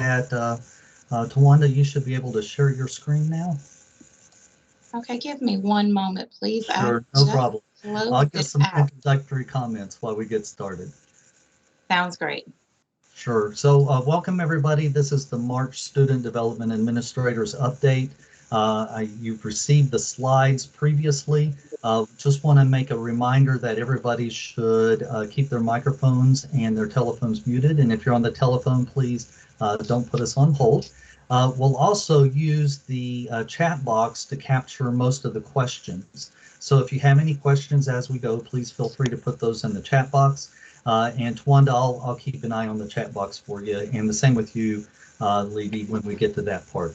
chat. Tawanda, you should be able to share your screen now. Okay, give me one moment, please. I Sure, no just problem. I'll closed give it some out. introductory comments while we get started. Sounds great. Sure. So welcome everybody. This is the March Student Development Administrators Update. You've received the slides previously. Just want to make a reminder that everybody should keep their microphones and their telephones muted. And if you're on the telephone, please don't put us on hold. We'll also use the chat box to capture most of the questions. So if you have any questions as we go, please feel free to put those in the chat box. And Tawanda, I'll keep an eye on the chat box for you, and the same with you, Levy, when we get to that part.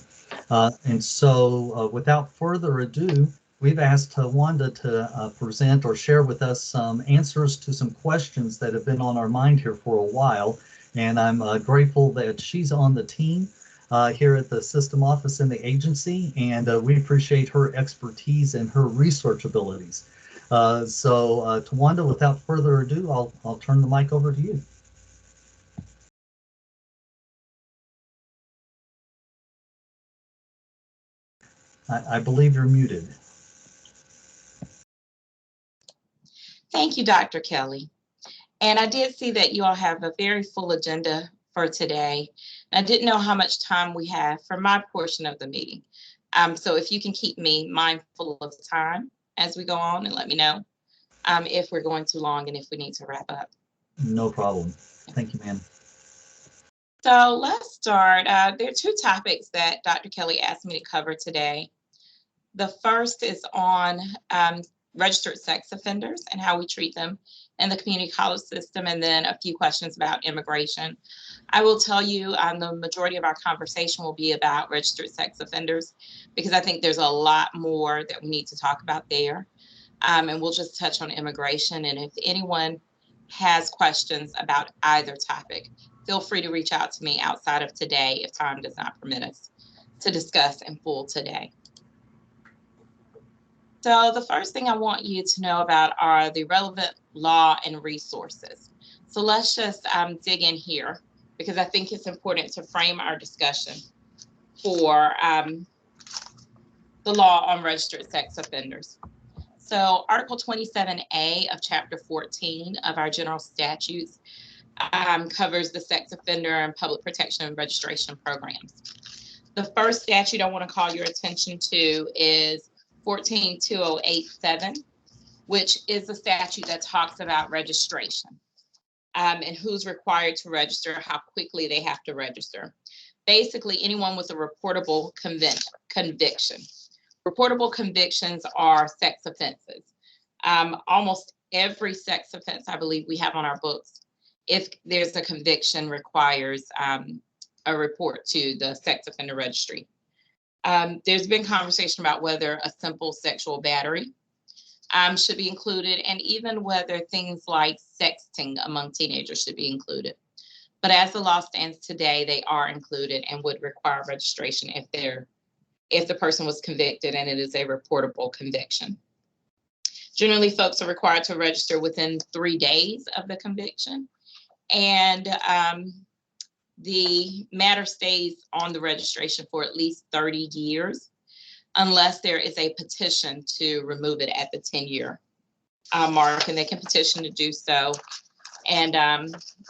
And so without further ado, we've asked Tawanda to present or share with us some answers to some questions that have been on our mind here for a while. And I'm grateful that she's on the team here at the system office in the agency, and we appreciate her expertise and her research abilities. Tawanda, without further ado, I'll turn the mic over to you. I believe you're muted. Thank you, Dr. Kelly. And I did see that you all have a very full agenda for today. I didn't know how much time we have for my portion of the meeting. So if you can keep me mindful of time as we go on and let me know if we're going too long and if we need to wrap up. No problem. Thank you, ma'am. So let's start. There are two topics that Dr. Kelly asked me to cover today. The first is on registered sex offenders and how we treat them in the community college system, and then a few questions about immigration. I will tell you the majority of our conversation will be about registered sex offenders because I think there's a lot more that we need to talk about there. And we'll just touch on immigration. And if anyone has questions about either topic, feel free to reach out to me outside of today if time does not permit us to discuss in full today. So the first thing I want you to know about are the relevant law and resources. So let's just dig in here because I think it's important to frame our discussion for the law on registered sex offenders. So Article 27A of Chapter 14 of our general statutes covers the sex offender and public protection and registration programs. The first statute I want to call your attention to is 142087, which is a statute that talks about registration and who's required to register, how quickly they have to register. Basically, anyone with a reportable conviction. Reportable convictions are sex offenses. Almost every sex offense, I believe, we have on our books, if there's a conviction, requires a report to the sex offender registry. There's been conversation about whether a simple sexual battery should be included, and even whether things like sexting among teenagers should be included. But as the law stands today, they are included and would require registration if the person was convicted and it is a reportable conviction. Generally, folks are required to register within 3 days of the conviction, and the matter stays on the registration for at least 30 years, unless there is a petition to remove it at the 10-year mark, and they can petition to do so. And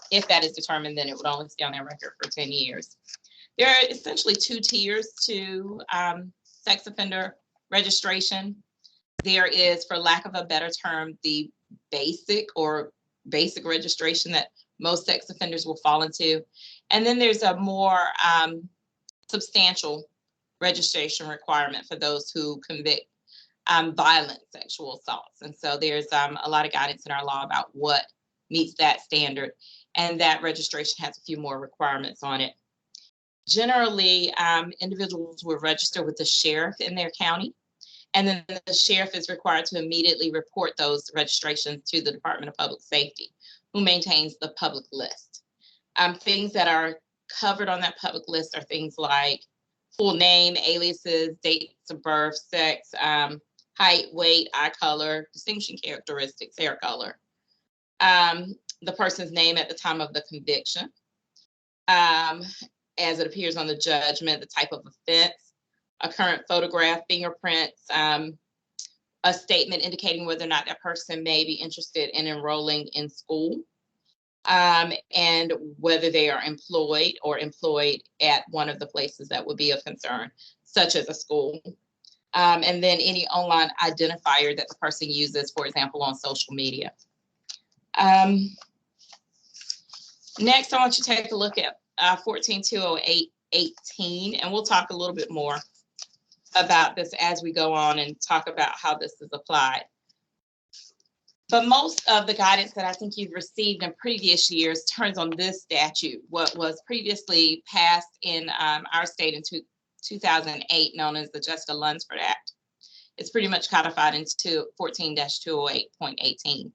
if that is determined, then it would only stay on their record for 10 years. There are essentially 2 tiers to sex offender registration. There is, for lack of a better term, the basic registration that most sex offenders will fall into. And then there's a more substantial registration requirement for those who convict violent sexual assaults. And so there's a lot of guidance in our law about what meets that standard. And that registration has a few more requirements on it. Generally, individuals will register with the sheriff in their county. And then the sheriff is required to immediately report those registrations to the Department of Public Safety, who maintains the public list. Things that are covered on that public list are things like full name, aliases, dates of birth, sex, height, weight, eye color, distinguishing characteristics, hair color, the person's name at the time of the conviction, as it appears on the judgment, the type of offense, a current photograph, fingerprints, a statement indicating whether or not that person may be interested in enrolling in school, and whether they are employed at one of the places that would be of concern, such as a school. And then any online identifier that the person uses, for example, on social media. Next, I want you to take a look at 14-208-18, and we'll talk a little bit more about this as we go on and talk about how this is applied. But most of the guidance that I think you've received in previous years turns on this statute, what was previously passed in our state in 2008, known as the Jessica Lunsford Act. It's pretty much codified into 14-208.18.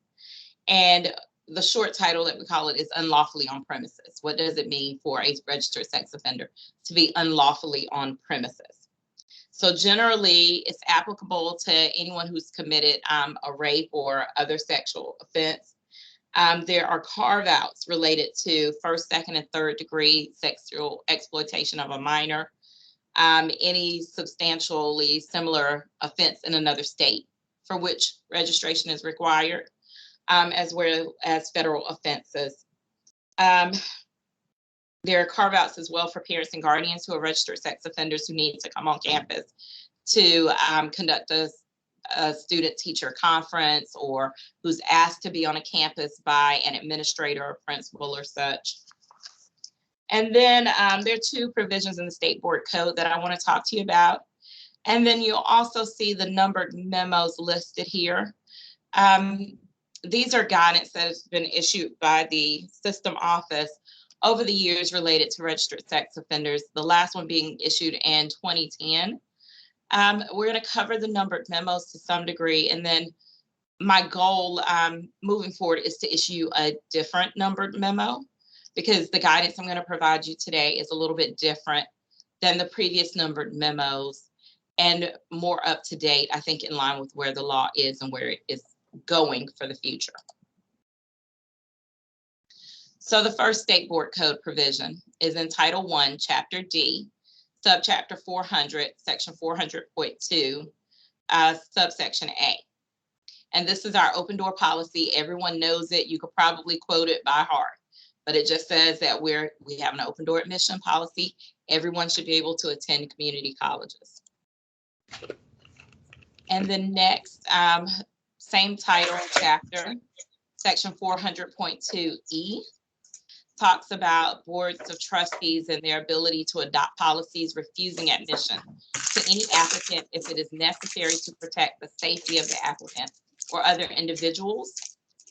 And the short title that we call it is unlawfully on premises. What does it mean for a registered sex offender to be unlawfully on premises? So generally, it's applicable to anyone who's committed a rape or other sexual offense. There are carve-outs related to first, second, and third degree sexual exploitation of a minor, any substantially similar offense in another state for which registration is required, as well as federal offenses. There are carve-outs as well for parents and guardians who are registered sex offenders who need to come on campus to conduct a student-teacher conference, or who's asked to be on a campus by an administrator or principal or such. And then there are two provisions in the State Board Code that I want to talk to you about. And then you'll also see the numbered memos listed here. These are guidance that has been issued by the system office over the years related to registered sex offenders, the last one being issued in 2010. We're going to cover the numbered memos to some degree, and then my goal moving forward is to issue a different numbered memo, because the guidance I'm going to provide you today is a little bit different than the previous numbered memos and more up to date, I think, in line with where the law is and where it is going for the future. So the first State Board Code provision is in Title I, Chapter D, Subchapter 400, Section 400.2, Subsection A. And this is our open door policy. Everyone knows it. You could probably quote it by heart, but it just says that we have an open door admission policy. Everyone should be able to attend community colleges. And then next, same title, chapter, Section 400.2E. talks about boards of trustees and their ability to adopt policies refusing admission to any applicant if it is necessary to protect the safety of the applicant or other individuals.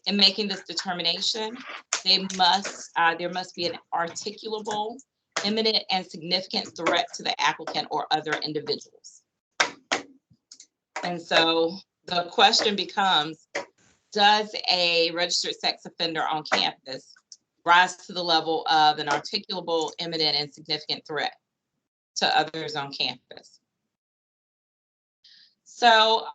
In making this determination, there must be an articulable, imminent, and significant threat to the applicant or other individuals. And so the question becomes, does a registered sex offender on campus rise to the level of an articulable, imminent, and significant threat to others on campus? So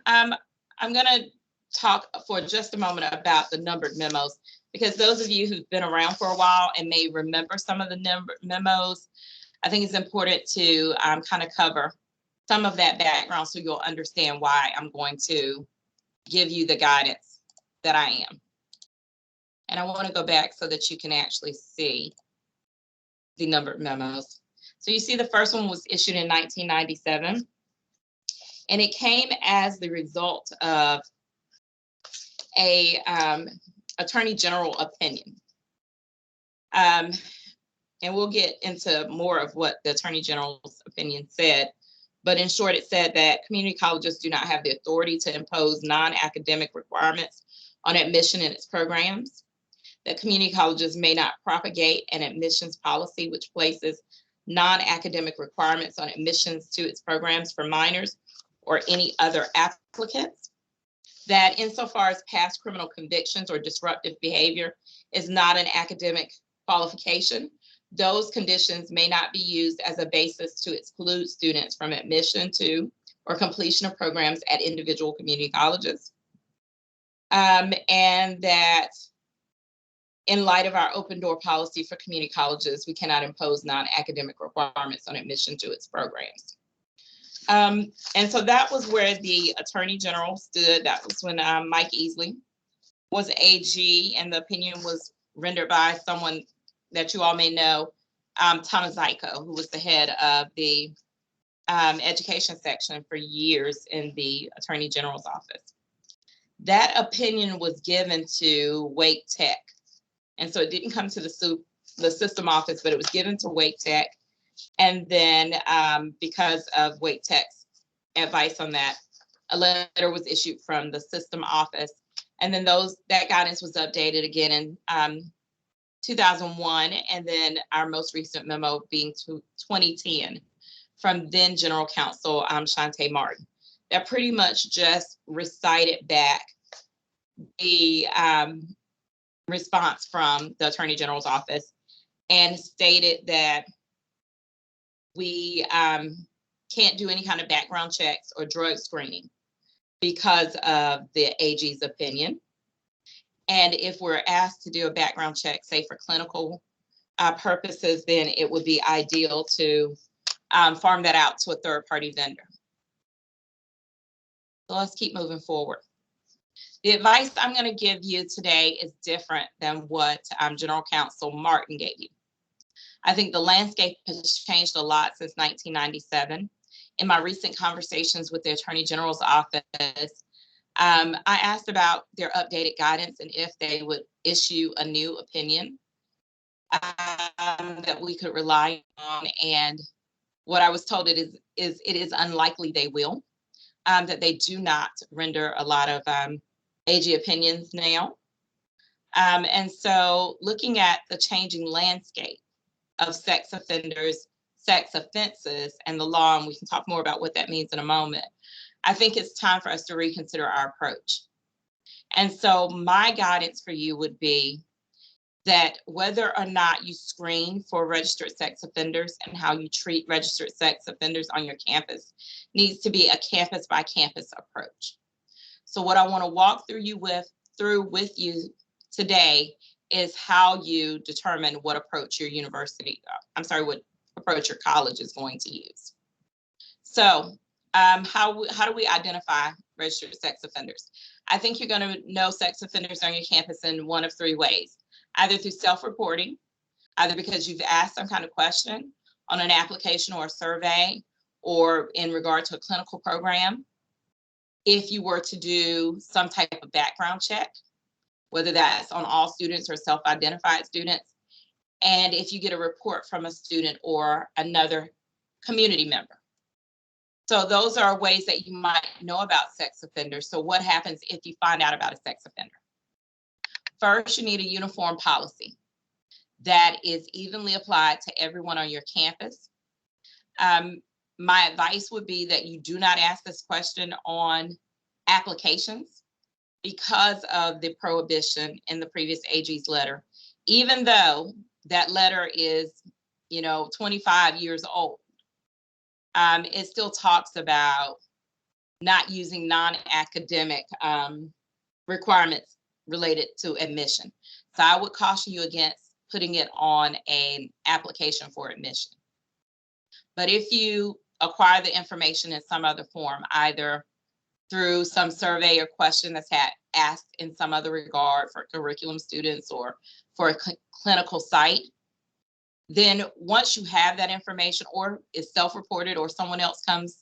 I'm going to talk for just a moment about the numbered memos, because those of you who've been around for a while and may remember some of the numbered memos, I think it's important to kind of cover some of that background so you'll understand why I'm going to give you the guidance that I am. And I want to go back so that you can actually see the numbered memos. So you see the first one was issued in 1997, and it came as the result of a Attorney General opinion. And we'll get into more of what the Attorney General's opinion said. But in short, it said that community colleges do not have the authority to impose non-academic requirements on admission in its programs, that community colleges may not propagate an admissions policy which places non-academic requirements on admissions to its programs for minors or any other applicants, that insofar as past criminal convictions or disruptive behavior is not an academic qualification, those conditions may not be used as a basis to exclude students from admission to or completion of programs at individual community colleges. And that in light of our open door policy for community colleges, we cannot impose non-academic requirements on admission to its programs. And so that was where the Attorney General stood. That was when Mike Easley was AG, and the opinion was rendered by someone that you all may know, Thomas Zyko, who was the head of the education section for years in the Attorney General's office. That opinion was given to Wake Tech. And so it didn't come to the system office, but it was given to Wake Tech. And then because of Wake Tech's advice on that, a letter was issued from the system office. And then that guidance was updated again in 2001. And then our most recent memo being 2010 from then General Counsel Shante Martin. That pretty much just recited back the response from the Attorney General's office and stated that we can't do any kind of background checks or drug screening because of the AG's opinion. And if we're asked to do a background check, say for clinical purposes, then it would be ideal to farm that out to a third-party vendor. So let's keep moving forward. The advice I'm going to give you today is different than what General Counsel Martin gave you. I think the landscape has changed a lot since 1997. In my recent conversations with the Attorney General's office, I asked about their updated guidance and if they would issue a new opinion that we could rely on. And what I was told it is unlikely they will, that they do not render a lot of AG opinions now. And so looking at the changing landscape of sex offenders, sex offenses, and the law, and we can talk more about what that means in a moment, I think it's time for us to reconsider our approach. And so my guidance for you would be that whether or not you screen for registered sex offenders and how you treat registered sex offenders on your campus needs to be a campus by campus approach. So what I want to walk through with you today is how you determine what approach your what approach your college is going to use. So how do we identify registered sex offenders? I think you're going to know sex offenders on your campus in one of three ways. Either through self-reporting, either because you've asked some kind of question on an application or a survey, or in regard to a clinical program. If you were to do some type of background check, whether that's on all students or self-identified students, and if you get a report from a student or another community member. So those are ways that you might know about sex offenders. So what happens if you find out about a sex offender? First, you need a uniform policy that is evenly applied to everyone on your campus. My advice would be that you do not ask this question on applications because of the prohibition in the previous AG's letter. Even though that letter is, 25 years old, it still talks about not using non-academic requirements related to admission. So I would caution you against putting it on an application for admission. But if you acquire the information in some other form, either through some survey or question that's asked in some other regard for curriculum students or for a clinical site, then once you have that information or is self-reported or someone else comes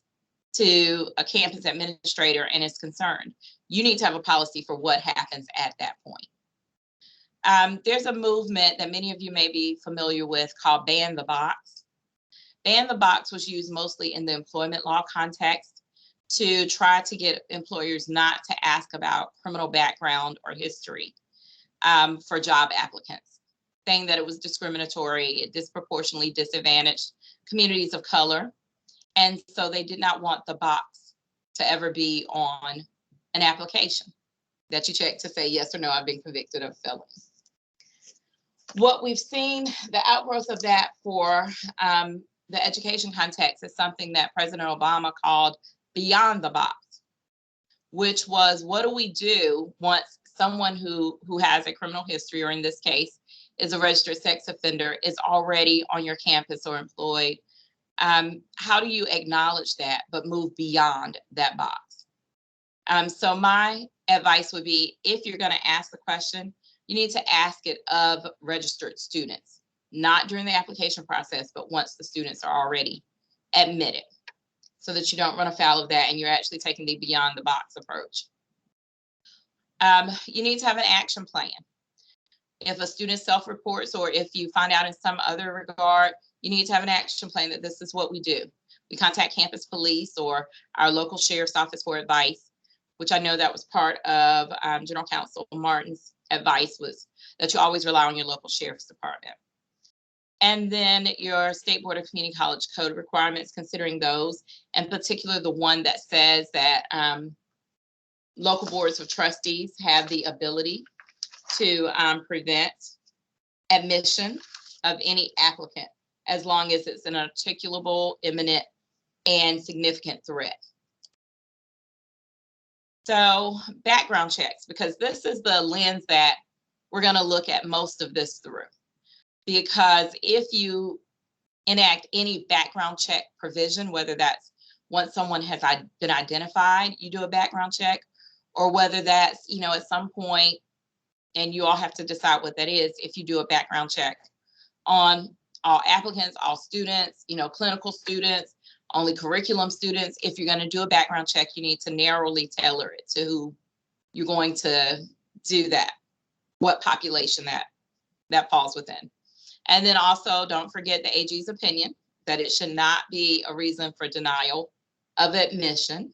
to a campus administrator and is concerned, you need to have a policy for what happens at that point. There's a movement that many of you may be familiar with called Ban the Box. Ban the Box was used mostly in the employment law context to try to get employers not to ask about criminal background or history for job applicants, saying that it was discriminatory, it disproportionately disadvantaged communities of color. And so they did not want the box to ever be on an application that you check to say yes or no, I've been convicted of felony. What we've seen, the outgrowth of that for the education context is something that President Obama called beyond the box, which was, what do we do once someone who has a criminal history, or in this case, is a registered sex offender, is already on your campus or employed, how do you acknowledge that but move beyond that box? So my advice would be, if you're going to ask the question, you need to ask it of registered students, not during the application process, but once the students are already admitted, so that you don't run afoul of that and you're actually taking the beyond the box approach. You need to have an action plan. If a student self-reports, or if you find out in some other regard, you need to have an action plan that this is what we do. We contact campus police or our local sheriff's office for advice, which I know that was part of General Counsel Martin's advice, was that you always rely on your local sheriff's department. And then your State Board of Community College Code requirements, considering those, in particular the one that says that local boards of trustees have the ability to prevent admission of any applicant as long as it's an articulable, imminent, and significant threat. So background checks, because this is the lens that we're going to look at most of this through. Because if you enact any background check provision, whether that's once someone has been identified, you do a background check, or whether that's, at some point, and you all have to decide what that is, if you do a background check on all applicants, all students, clinical students, only curriculum students. If you're going to do a background check, you need to narrowly tailor it to who you're going to do that, what population that falls within. And then also don't forget the AG's opinion that it should not be a reason for denial of admission.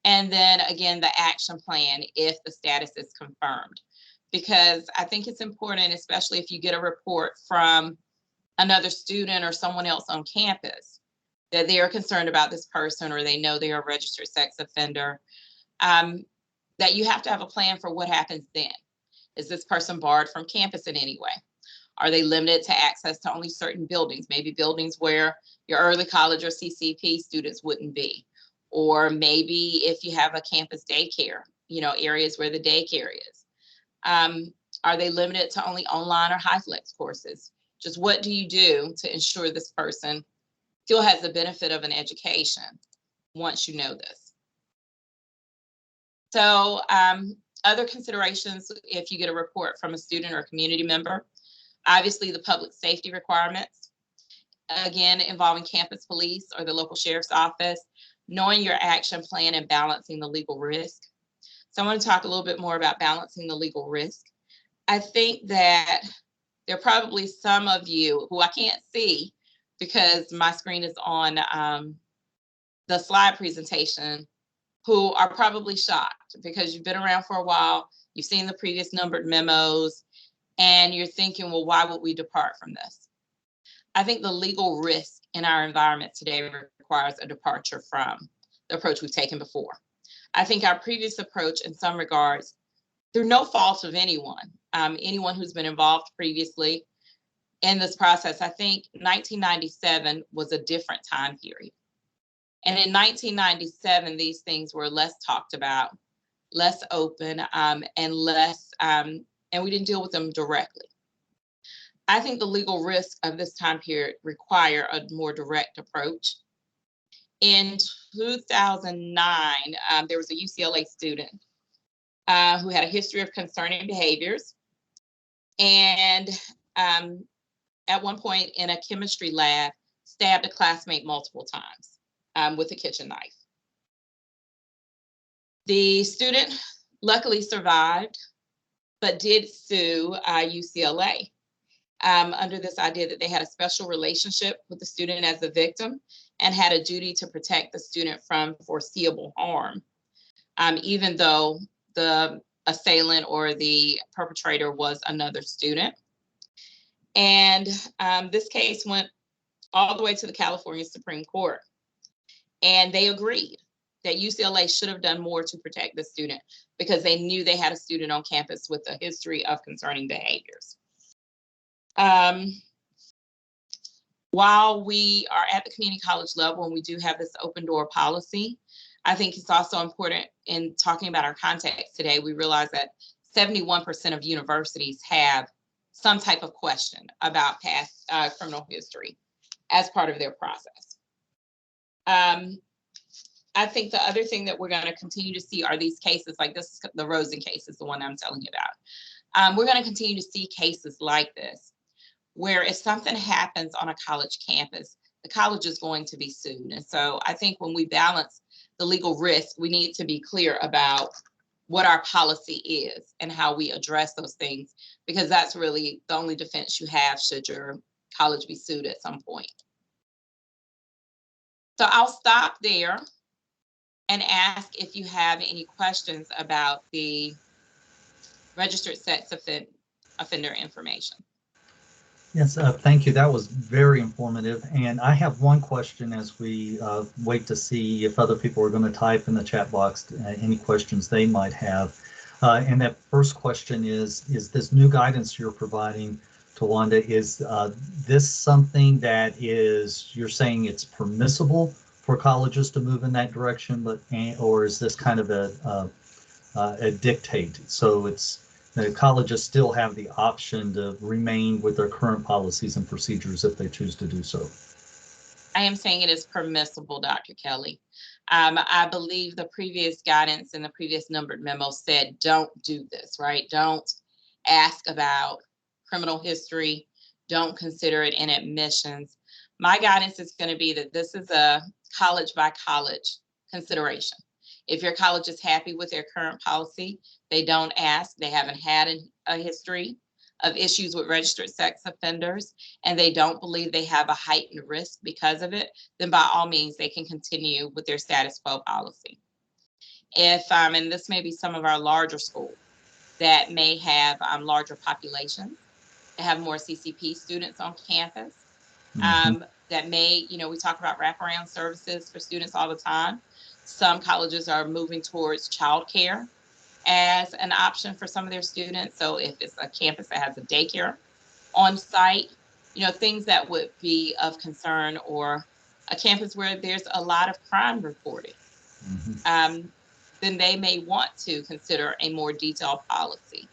And then again, the action plan if the status is confirmed. Because I think it's important, especially if you get a report from another student or someone else on campus, that they are concerned about this person, or they know they are a registered sex offender, that you have to have a plan for what happens then. Is this person barred from campus in any way? Are they limited to access to only certain buildings? Maybe buildings where your early college or CCP students wouldn't be. Or maybe if you have a campus daycare, areas where the daycare is. Are they limited to only online or HighFlex courses? Just what do you do to ensure this person still has the benefit of an education once you know this? So other considerations if you get a report from a student or community member, obviously the public safety requirements, again, involving campus police or the local sheriff's office, knowing your action plan and balancing the legal risk. So I want to talk a little bit more about balancing the legal risk. I think that there are probably some of you who I can't see because my screen is on the slide presentation, who are probably shocked because you've been around for a while, you've seen the previous numbered memos, and you're thinking, well, why would we depart from this? I think the legal risk in our environment today requires a departure from the approach we've taken before. I think our previous approach, in some regards, through no fault of anyone, anyone who's been involved previously in this process, I think 1997 was a different time period. And in 1997, these things were less talked about, less open, and we didn't deal with them directly. I think the legal risks of this time period require a more direct approach. In 2009, there was a UCLA student who had a history of concerning behaviors. And at one point in a chemistry lab, stabbed a classmate multiple times with a kitchen knife. The student luckily survived, but did sue UCLA under this idea that they had a special relationship with the student as the victim and had a duty to protect the student from foreseeable harm, even though the assailant or the perpetrator was another student. And this case went all the way to the California Supreme Court. And they agreed that UCLA should have done more to protect the student because they knew they had a student on campus with a history of concerning behaviors. While we are at the community college level and we do have this open door policy, I think it's also important in talking about our context today. We realize that 71% of universities have some type of question about past criminal history as part of their process. I think the other thing that we're going to continue to see are these cases like this, the Rosen case is the one I'm telling you about. We're going to continue to see cases like this, where if something happens on a college campus, the college is going to be sued. And so I think when we balance the legal risk, we need to be clear about what our policy is and how we address those things, because that's really the only defense you have should your college be sued at some point. So I'll stop there and ask if you have any questions about the registered sex offender information. Yes, thank you. That was very informative. And I have one question as we wait to see if other people are going to type in the chat box any questions they might have. And that first question is this new guidance you're providing, Tawanda, is this something that you're saying it's permissible for colleges to move in that direction, or is this kind of a dictate? So the colleges still have the option to remain with their current policies and procedures if they choose to do so. I am saying it is permissible, Dr. Kelly. I believe the previous guidance and the previous numbered memo said, don't do this, right? Don't ask about criminal history. Don't consider it in admissions. My guidance is going to be that this is a college by college consideration. If your college is happy with their current policy, they don't ask, they haven't had a history of issues with registered sex offenders, and they don't believe they have a heightened risk because of it, then by all means, they can continue with their status quo policy. If, and this may be some of our larger schools that may have larger populations, that have more CCP students on campus, that may, we talk about wraparound services for students all the time. Some colleges are moving towards childcare as an option for some of their students. So if it's a campus that has a daycare on site, things that would be of concern, or a campus where there's a lot of crime reported, then they may want to consider a more detailed policy.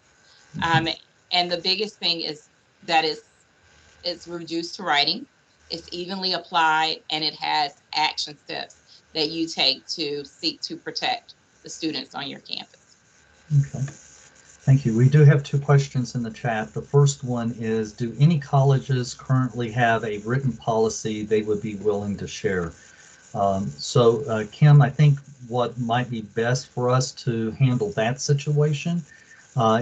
And the biggest thing is that it's reduced to writing, it's evenly applied, and it has action steps that you take to seek to protect the students on your campus. Okay, thank you. We do have two questions in the chat. The first one is, do any colleges currently have a written policy they would be willing to share? Kim, I think what might be best for us to handle that situation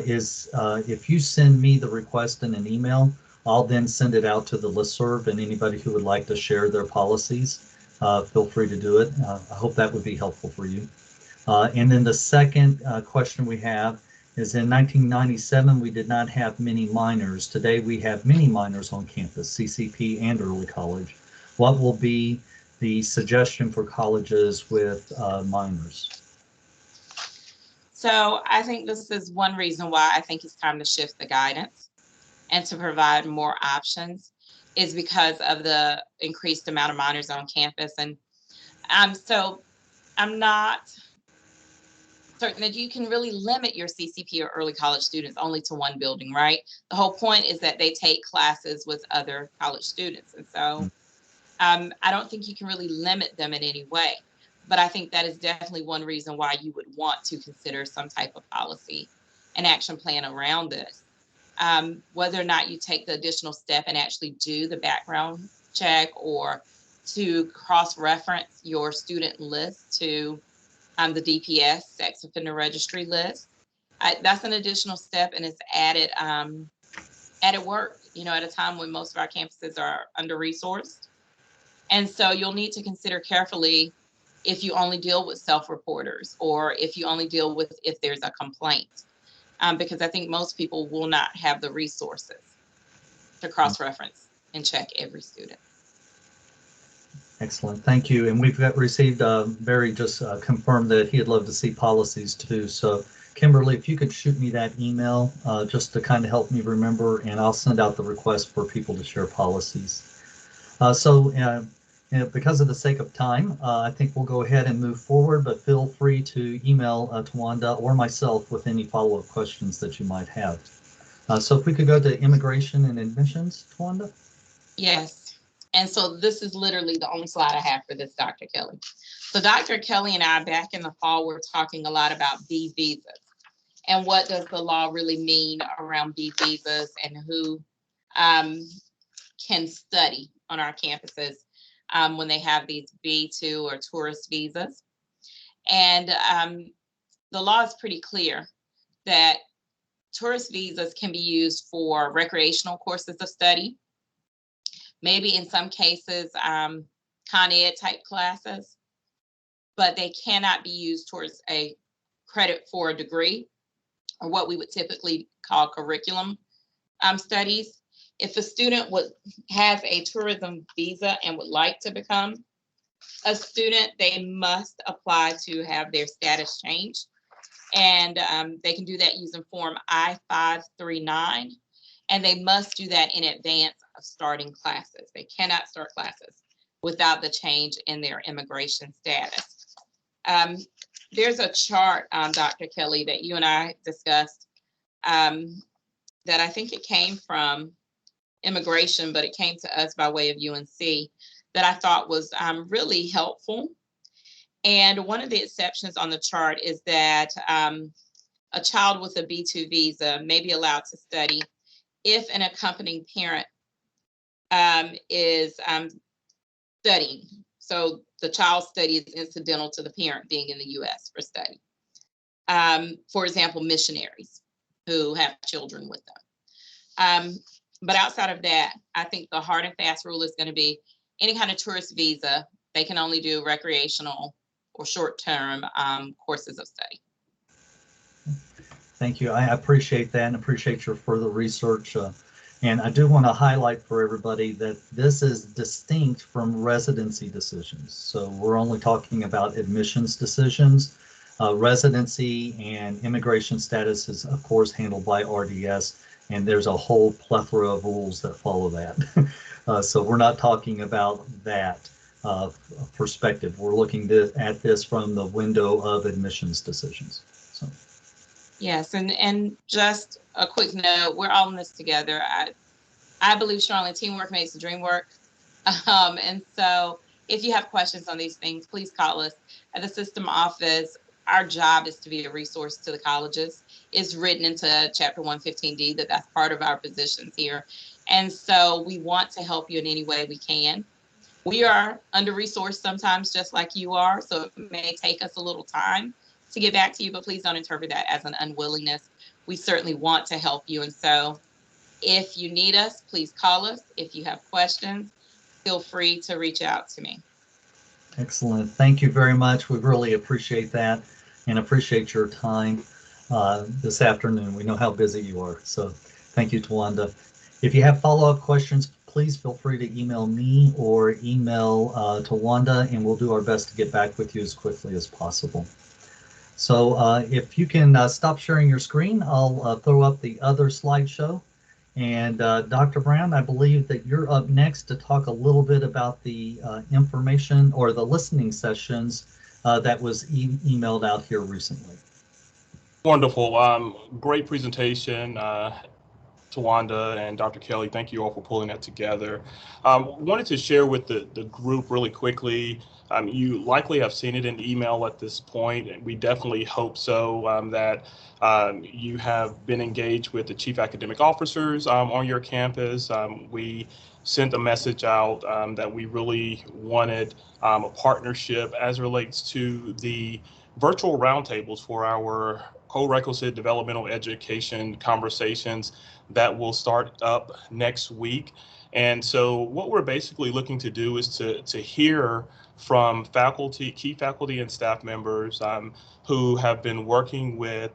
is if you send me the request in an email, I'll then send it out to the listserv, and anybody who would like to share their policies, feel free to do it. I hope that would be helpful for you. And then the second question we have is, in 1997, we did not have many minors. Today, we have many minors on campus, CCP and early college. What will be the suggestion for colleges with minors? So I think this is one reason why I think it's time to shift the guidance and to provide more options, is because of the increased amount of minors on campus. And so I'm not certain that you can really limit your CCP or early college students only to one building, right? The whole point is that they take classes with other college students. And so I don't think you can really limit them in any way. But I think that is definitely one reason why you would want to consider some type of policy and action plan around this. Whether or not you take the additional step and actually do the background check, or to cross-reference your student list to the DPS, Sex Offender Registry list, that's an additional step, and it's added work, at a time when most of our campuses are under-resourced. And so you'll need to consider carefully if you only deal with self-reporters, or if you only deal with if there's a complaint. Because I think most people will not have the resources to cross-reference and check every student. Excellent, thank you. And we've received Barry just confirmed that he'd love to see policies too. So Kimberly, if you could shoot me that email just to kind of help me remember, and I'll send out the request for people to share policies. because of the sake of time, I think we'll go ahead and move forward, but feel free to email Tawanda or myself with any follow-up questions that you might have. So if we could go to immigration and admissions, Tawanda? Yes. And so this is literally the only slide I have for this, Dr. Kelly. So Dr. Kelly and I, back in the fall, were talking a lot about B visas and what does the law really mean around B visas and who can study on our campuses when they have these B2 or tourist visas. And the law is pretty clear that tourist visas can be used for recreational courses of study, maybe in some cases, Con Ed type classes, but they cannot be used towards a credit for a degree or what we would typically call curriculum studies. If a student has a tourism visa and would like to become a student, they must apply to have their status changed. And they can do that using Form I-539. And they must do that in advance of starting classes. They cannot start classes without the change in their immigration status. There's a chart, Dr. Kelly, that you and I discussed that I think it came from immigration, but it came to us by way of UNC that I thought was really helpful. And one of the exceptions on the chart is that a child with a B2 visa may be allowed to study if an accompanying parent is studying. So the child's study is incidental to the parent being in the US for study. For example, missionaries who have children with them. But outside of that, I think the hard and fast rule is going to be any kind of tourist visa, they can only do recreational or short-term courses of study. Thank you. I appreciate that and appreciate your further research. And I do want to highlight for everybody that this is distinct from residency decisions. So we're only talking about admissions decisions. Residency and immigration status is, of course, handled by RDS, and there's a whole plethora of rules that follow that. So we're not talking about that perspective. We're looking at this from the window of admissions decisions. So. Yes, and just a quick note, we're all in this together. I believe strongly teamwork makes the dream work. And so if you have questions on these things, please call us at the system office. Our job is to be a resource to the colleges. It's written into Chapter 115D that's part of our positions here. And so we want to help you in any way we can. We are under-resourced sometimes, just like you are, so it may take us a little time to get back to you, but please don't interpret that as an unwillingness. We certainly want to help you. And so if you need us, please call us. If you have questions, feel free to reach out to me. Excellent. Thank you very much. We really appreciate that and appreciate your time this afternoon. We know how busy you are. So thank you, Tawanda. If you have follow-up questions, please feel free to email me or email Tawanda, and we'll do our best to get back with you as quickly as possible. So if you can stop sharing your screen, I'll throw up the other slideshow. And Dr. Brown, I believe that you're up next to talk a little bit about the information or the listening sessions that was emailed out here recently. Wonderful. Great presentation. Tawanda and Dr. Kelly, thank you all for pulling that together. Wanted to share with the group really quickly. You likely have seen it in email at this point, and we definitely hope so that you have been engaged with the chief academic officers on your campus. We sent a message out that we really wanted a partnership as it relates to the virtual roundtables for our co-requisite developmental education conversations that will start up next week. And so what we're basically looking to do is to hear from faculty, key faculty and staff members who have been working with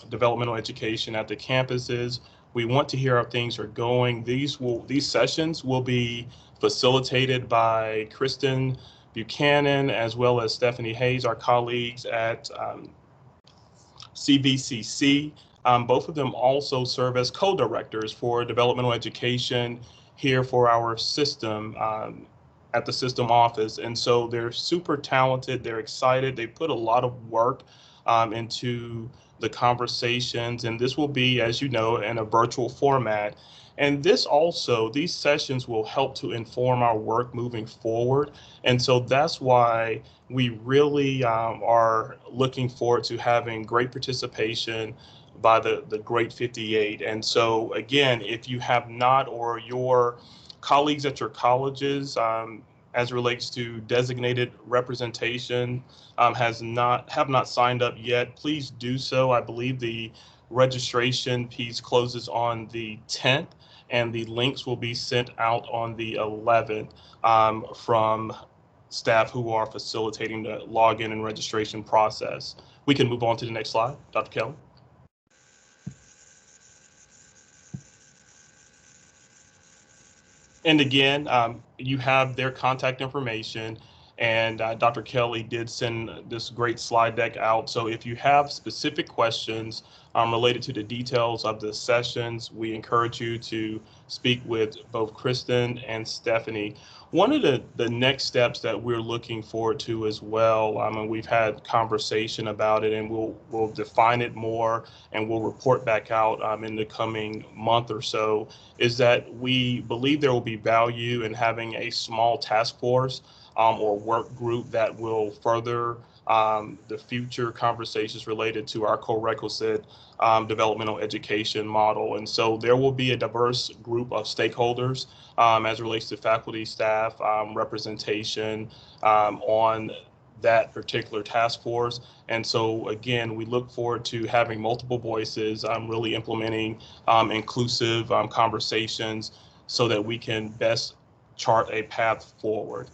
developmental education at the campuses. We want to hear how things are going. These sessions will be facilitated by Kristen Buchanan, as well as Stephanie Hayes, our colleagues at CVCC. Both of them also serve as co-directors for developmental education here for our system. at the system office. And so they're super talented. They're excited. They put a lot of work into the conversations. And this will be, as you know, in a virtual format. And these sessions will help to inform our work moving forward. And so that's why we really are looking forward to having great participation by the Great 58. And so again, if you have not, or your colleagues at your colleges, as it relates to designated representation, have not signed up yet, please do so. I believe the registration piece closes on the 10th, and the links will be sent out on the 11th from staff who are facilitating the login and registration process. We can move on to the next slide, Dr. Kelly. And again, you have their contact information, and Dr. Kelly did send this great slide deck out. So if you have specific questions related to the details of the sessions, we encourage you to speak with both Kristen and Stephanie. One of the next steps that we're looking forward to as well, and we've had conversation about it, and we'll define it more, and we'll report back out in the coming month or so, is that we believe there will be value in having a small task force or work group that will further the future conversations related to our co-requisite developmental education model. And so there will be a diverse group of stakeholders as it relates to faculty, staff, representation on that particular task force. And so again, we look forward to having multiple voices, really implementing inclusive conversations so that we can best chart a path forward.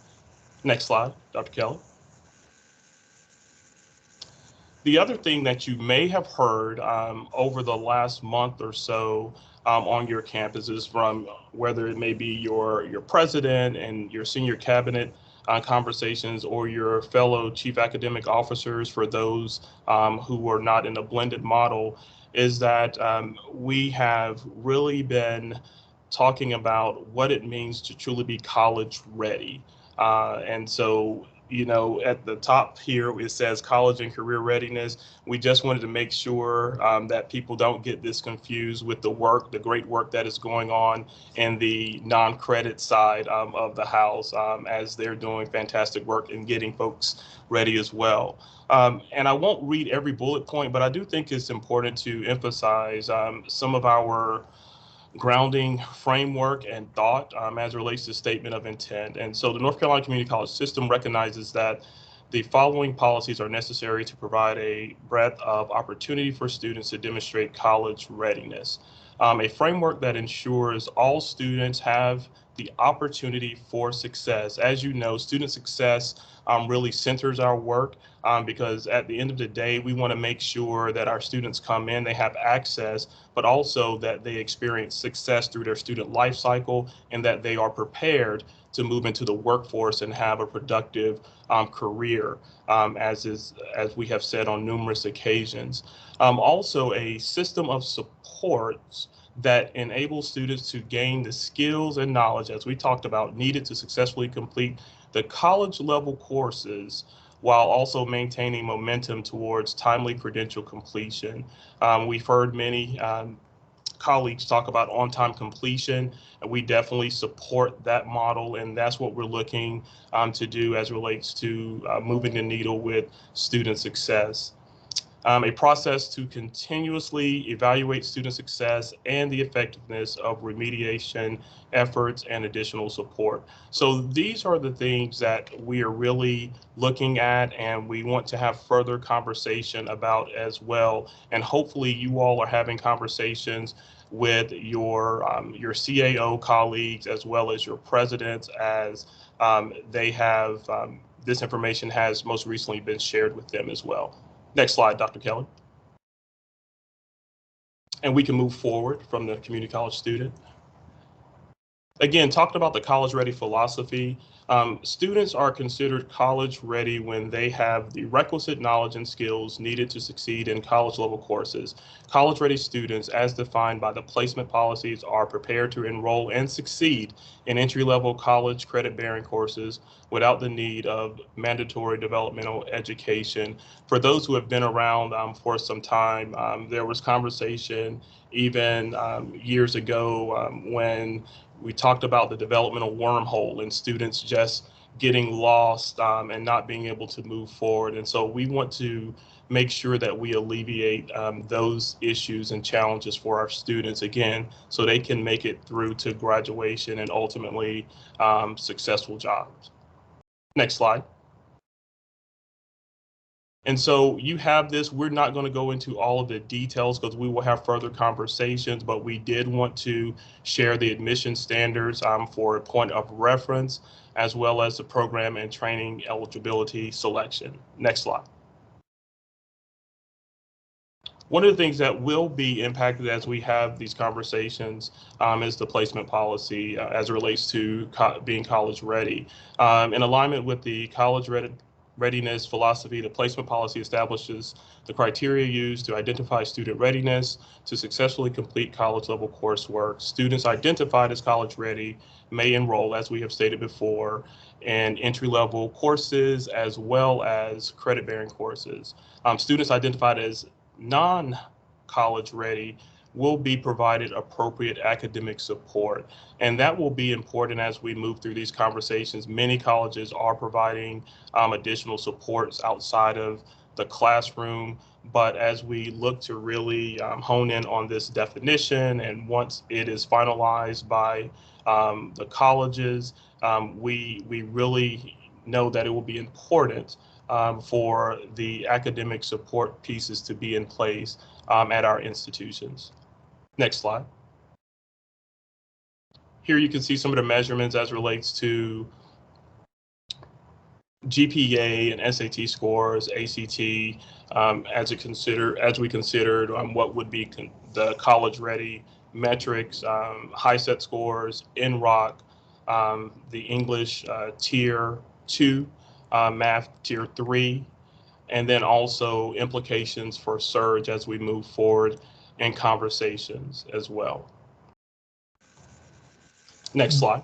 Next slide, Dr. Kelly. The other thing that you may have heard over the last month or so on your campuses, from whether it may be your president and your senior cabinet conversations, or your fellow chief academic officers for those who are not in a blended model, is that we have really been talking about what it means to truly be college ready. And so, you know, at the top here, it says college and career readiness. We just wanted to make sure that people don't get this confused with the great work that is going on in the non-credit side of the house, as they're doing fantastic work in getting folks ready as well. And I won't read every bullet point, but I do think it's important to emphasize some of our grounding framework and thought as it relates to statement of intent. And so the North Carolina Community College system recognizes that the following policies are necessary to provide a breadth of opportunity for students to demonstrate college readiness. A framework that ensures all students have the opportunity for success. As you know, student success really centers our work because at the end of the day, we want to make sure that our students come in, they have access, but also that they experience success through their student life cycle, and that they are prepared to move into the workforce and have a productive career, as we have said on numerous occasions. Also, a system of supports that enables students to gain the skills and knowledge, as we talked about, needed to successfully complete the college level courses, while also maintaining momentum towards timely credential completion. We've heard many colleagues talk about on-time completion, and we definitely support that model, and that's what we're looking to do as it relates to moving the needle with student success. A process to continuously evaluate student success and the effectiveness of remediation efforts and additional support. So these are the things that we are really looking at, and we want to have further conversation about as well. And hopefully you all are having conversations with your CAO colleagues as well as your presidents, as they have this information has most recently been shared with them as well. Next slide, Dr. Kelly. And we can move forward from the community college student. Again, talking about the college ready philosophy, Students are considered college ready when they have the requisite knowledge and skills needed to succeed in college level courses. College ready students, as defined by the placement policies, are prepared to enroll and succeed in entry level college credit bearing courses without the need of mandatory developmental education. For those who have been around for some time, there was conversation even years ago when we talked about the developmental wormhole and students just getting lost and not being able to move forward. And so we want to make sure that we alleviate those issues and challenges for our students, again, so they can make it through to graduation and ultimately successful jobs. Next slide. And so you have this, we're not going to go into all of the details because we will have further conversations, but we did want to share the admission standards for a point of reference, as well as the program and training eligibility selection. Next slide. One of the things that will be impacted as we have these conversations is the placement policy as it relates to being college ready. In alignment with the college readiness philosophy, the placement policy establishes the criteria used to identify student readiness to successfully complete college level coursework. Students identified as college ready may enroll, as we have stated before, in entry level courses as well as credit bearing courses. Students identified as non-college ready will be provided appropriate academic support. And that will be important as we move through these conversations. Many colleges are providing additional supports outside of the classroom, but as we look to really hone in on this definition, and once it is finalized by the colleges, we really know that it will be important for the academic support pieces to be in place at our institutions. Next slide. Here you can see some of the measurements as relates to GPA and SAT scores, ACT, as we considered what would be the college ready metrics, HiSET scores, NROC, the English tier 2, math tier 3, and then also implications for surge as we move forward in conversations as well. Next slide.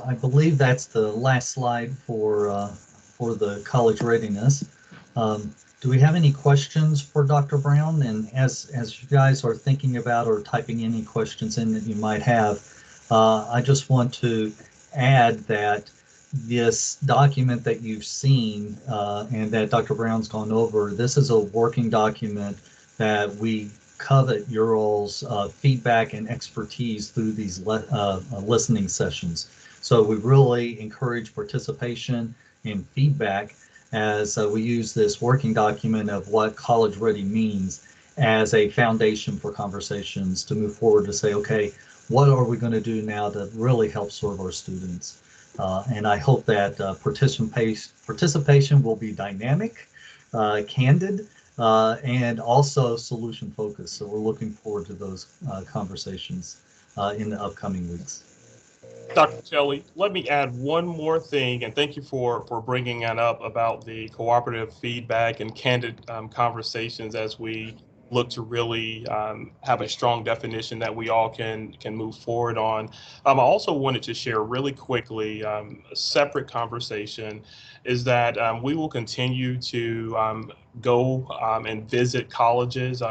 I believe that's the last slide for the college readiness. Do we have any questions for Dr. Brown? And as you guys are thinking about or typing any questions in that you might have, I just want to add that this document that you've seen and that Dr. Brown's gone over, this is a working document that we covet your all's feedback and expertise through these listening sessions. So we really encourage participation and feedback as we use this working document of what college ready means as a foundation for conversations to move forward to say, okay, what are we going to do now to really help serve our students? And I hope that participation will be dynamic, candid, and also solution focused. So we're looking forward to those conversations in the upcoming weeks. Dr. Kelly, let me add one more thing, and thank you for bringing that up about the cooperative feedback and candid conversations as we look to really have a strong definition that we all can move forward on. I also wanted to share really quickly a separate conversation is that we will continue to go and visit colleges.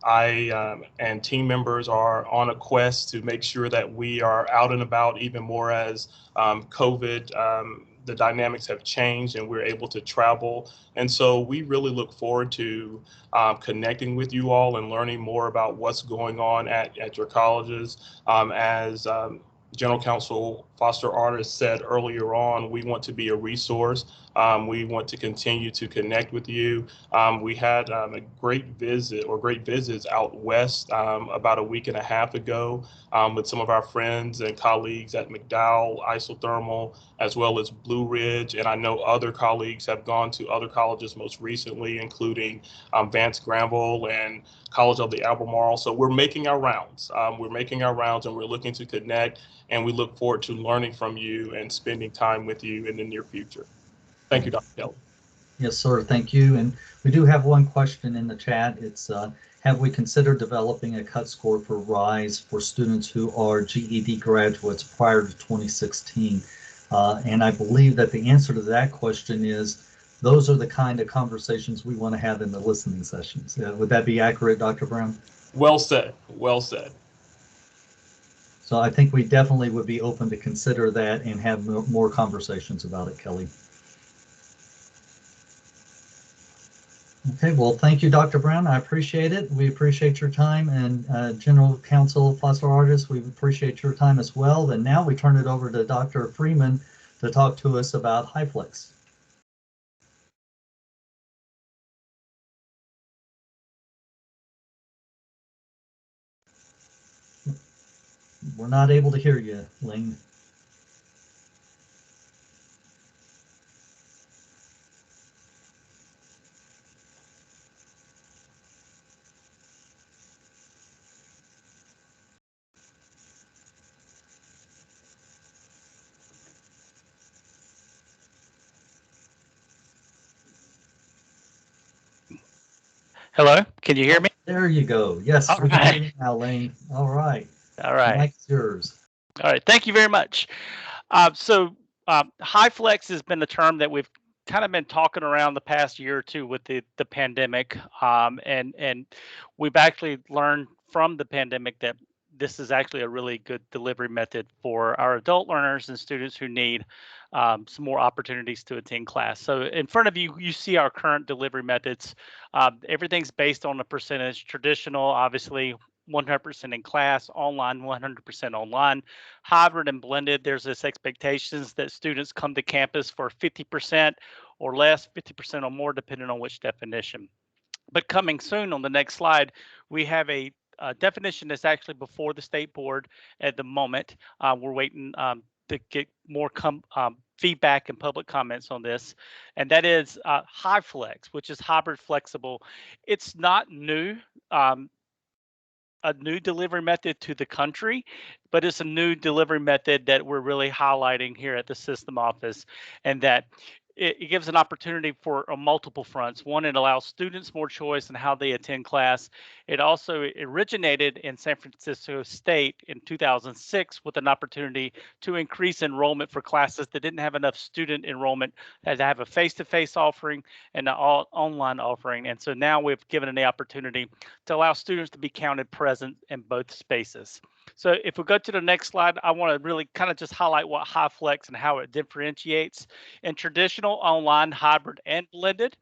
I and team members are on a quest to make sure that we are out and about even more as COVID, the dynamics have changed and we're able to travel. And so we really look forward to connecting with you all and learning more about what's going on at your colleges. As General Counsel Foster Artis said earlier on, we want to be a resource. We want to continue to connect with you. We had a great visit or great visits out west about a week and a half ago with some of our friends and colleagues at McDowell Isothermal, as well as Blue Ridge. And I know other colleagues have gone to other colleges most recently, including Vance Granville and College of the Albemarle. So we're making our rounds. And we're looking to connect and we look forward to learning from you and spending time with you in the near future. Thank you, Dr. Kelly. Yes, sir. Thank you. And we do have one question in the chat. It's have we considered developing a cut score for RISE for students who are GED graduates prior to 2016? And I believe that the answer to that question is those are the kind of conversations we want to have in the listening sessions. Would that be accurate, Dr. Brown? Well said. Well said. So I think we definitely would be open to consider that and have more conversations about it, Kelly. Okay, well, thank you, Dr. Brown. I appreciate it. We appreciate your time, and General Counsel Foster Artist, we appreciate your time as well. And now we turn it over to Dr. Freeman to talk to us about HyFlex. We're not able to hear you, Lane. Hello, can you hear me? There you go. Yes, All we can right. hear you now, Lane. All right. All right. The mic's yours. All right. Thank you very much. HyFlex has been a term that we've kind of been talking around the past year or two with the pandemic, and we've actually learned from the pandemic that this is actually a really good delivery method for our adult learners and students who need some more opportunities to attend class. So in front of you, you see our current delivery methods. Everything's based on a percentage. Traditional, obviously, 100% in class, online, 100% online, hybrid and blended. There's this expectations that students come to campus for 50% or less, 50% or more, depending on which definition. But coming soon on the next slide, we have a definition that's actually before the state board at the moment. We're waiting to get more feedback and public comments on this, and that is HyFlex, which is hybrid flexible. It's not new. A new delivery method to the country, but it's a new delivery method that we're really highlighting here at the system office, and that it gives an opportunity for multiple fronts. One, it allows students more choice in how they attend class. It also originated in San Francisco State in 2006 with an opportunity to increase enrollment for classes that didn't have enough student enrollment, had to have a face-to-face offering and an online offering. And so now we've given the opportunity to allow students to be counted present in both spaces. So if we go to the next slide, I want to really kind of just highlight what HyFlex and how it differentiates. In traditional, online, hybrid, and blended,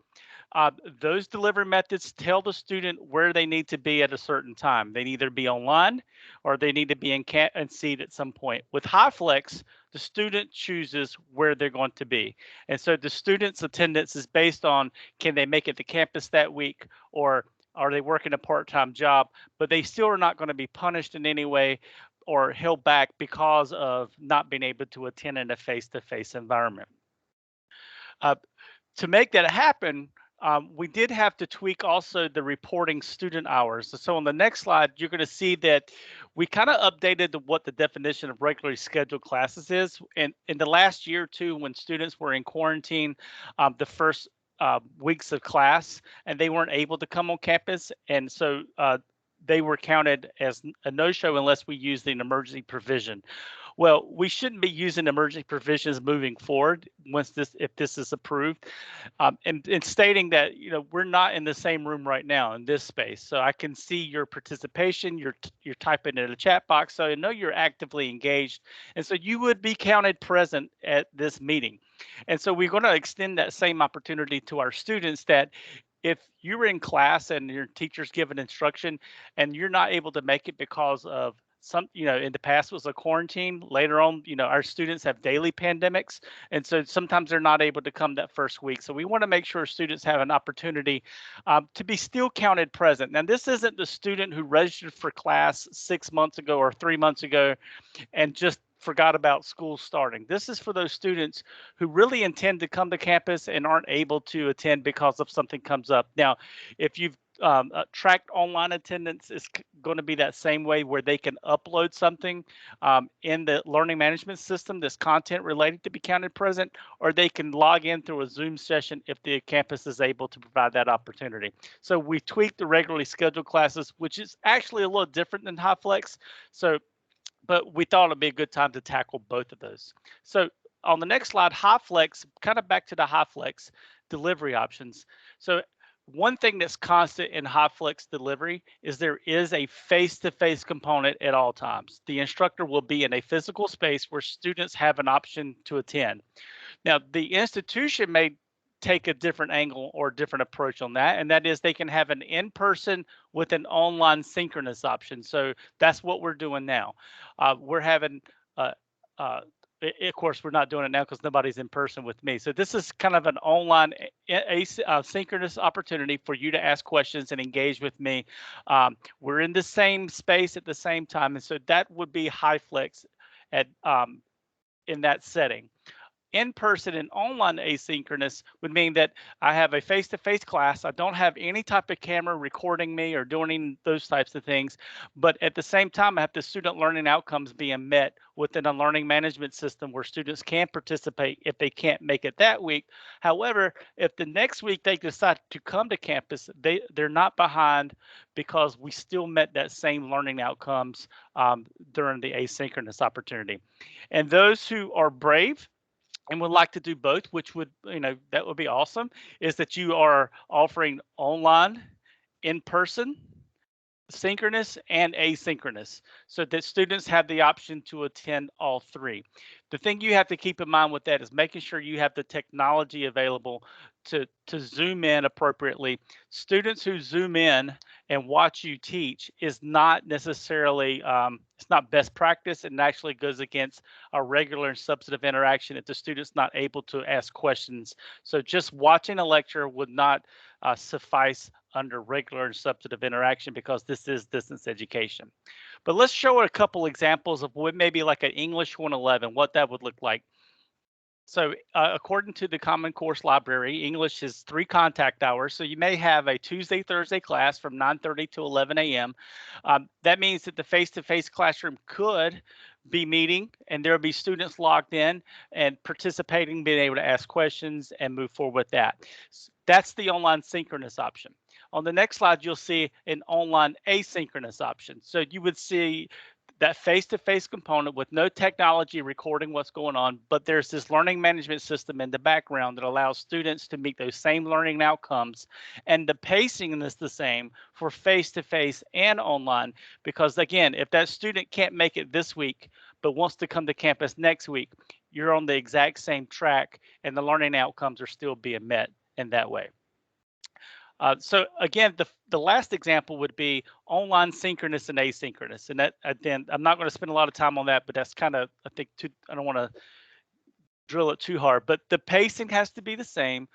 those delivery methods tell the student where they need to be at a certain time. They either be online or they need to be in seat at some point. With HyFlex, the student chooses where they're going to be. And so the student's attendance is based on, can they make it to campus that week, or are they working a part-time job, but they still are not going to be punished in any way or held back because of not being able to attend in a face-to-face environment. To make that happen, we did have to tweak also the reporting student hours. So on the next slide, you're going to see that we kind of updated what the definition of regularly scheduled classes is. And in the last year or two, when students were in quarantine, the first weeks of class, and they weren't able to come on campus, and so they were counted as a no-show unless we used an emergency provision. Well, we shouldn't be using emergency provisions moving forward if this is approved, and stating that we're not in the same room right now in this space. So I can see your participation. You're typing in a chat box, so I know you're actively engaged, and so you would be counted present at this meeting. And so we're going to extend that same opportunity to our students, that if you were in class and your teacher's given instruction and you're not able to make it because of some, in the past was a quarantine, later on, our students have daily pandemics. And so sometimes they're not able to come that first week. So we want to make sure students have an opportunity to be still counted present. Now, this isn't the student who registered for class 6 months ago or 3 months ago and just forgot about school starting. This is for those students who really intend to come to campus and aren't able to attend because of something comes up. Now, if you've tracked online attendance is going to be that same way, where they can upload something in the learning management system that's content related to be counted present, or they can log in through a Zoom session if the campus is able to provide that opportunity. So we tweaked the regularly scheduled classes, which is actually a little different than HighFlex. So, but we thought it'd be a good time to tackle both of those. So on the next slide, HighFlex, kind of back to the HighFlex delivery options. So one thing that's constant in HighFlex delivery is there is a face-to-face component at all times. The instructor will be in a physical space where students have an option to attend. Now, the institution may take a different angle or different approach on that, and that is they can have an in-person with an online synchronous option. So that's what we're doing now. We're having of course, we're not doing it now because nobody's in person with me. So this is kind of an online synchronous opportunity for you to ask questions and engage with me. We're in the same space at the same time. And so that would be HighFlex at in that setting. In-person and online asynchronous would mean that I have a face-to-face class. I don't have any type of camera recording me or doing those types of things. But at the same time, I have the student learning outcomes being met within a learning management system where students can participate if they can't make it that week. However, if the next week they decide to come to campus, they're not behind because we still met that same learning outcomes during the asynchronous opportunity. And those who are brave and would like to do both, which would, that would be awesome, is that you are offering online, in person, synchronous and asynchronous, so that students have the option to attend all three. The thing you have to keep in mind with that is making sure you have the technology available to zoom in appropriately. Students who zoom in and watch you teach is not necessarily, it's not best practice, and actually goes against a regular and substantive interaction if the student's not able to ask questions. So just watching a lecture would not suffice under regular and substantive interaction, because this is distance education. But let's show a couple examples of what maybe like an English 111, what that would look like. So according to the Common Course Library, English is 3 contact hours. So you may have a Tuesday, Thursday class from 9:30 to 11 a.m. That means that the face-to-face classroom could be meeting, and there'll be students logged in and participating, being able to ask questions and move forward with that. That's the online synchronous option. On the next slide, you'll see an online asynchronous option. So you would see that face-to-face component with no technology recording what's going on, but there's this learning management system in the background that allows students to meet those same learning outcomes. And the pacing is the same for face-to-face and online, because again, if that student can't make it this week, but wants to come to campus next week, you're on the exact same track and the learning outcomes are still being met in that way. So again, the last example would be online synchronous and asynchronous. And that, again, I'm not going to spend a lot of time on that, but that's kind of, I think, I don't want to drill it too hard, but the pacing has to be the same.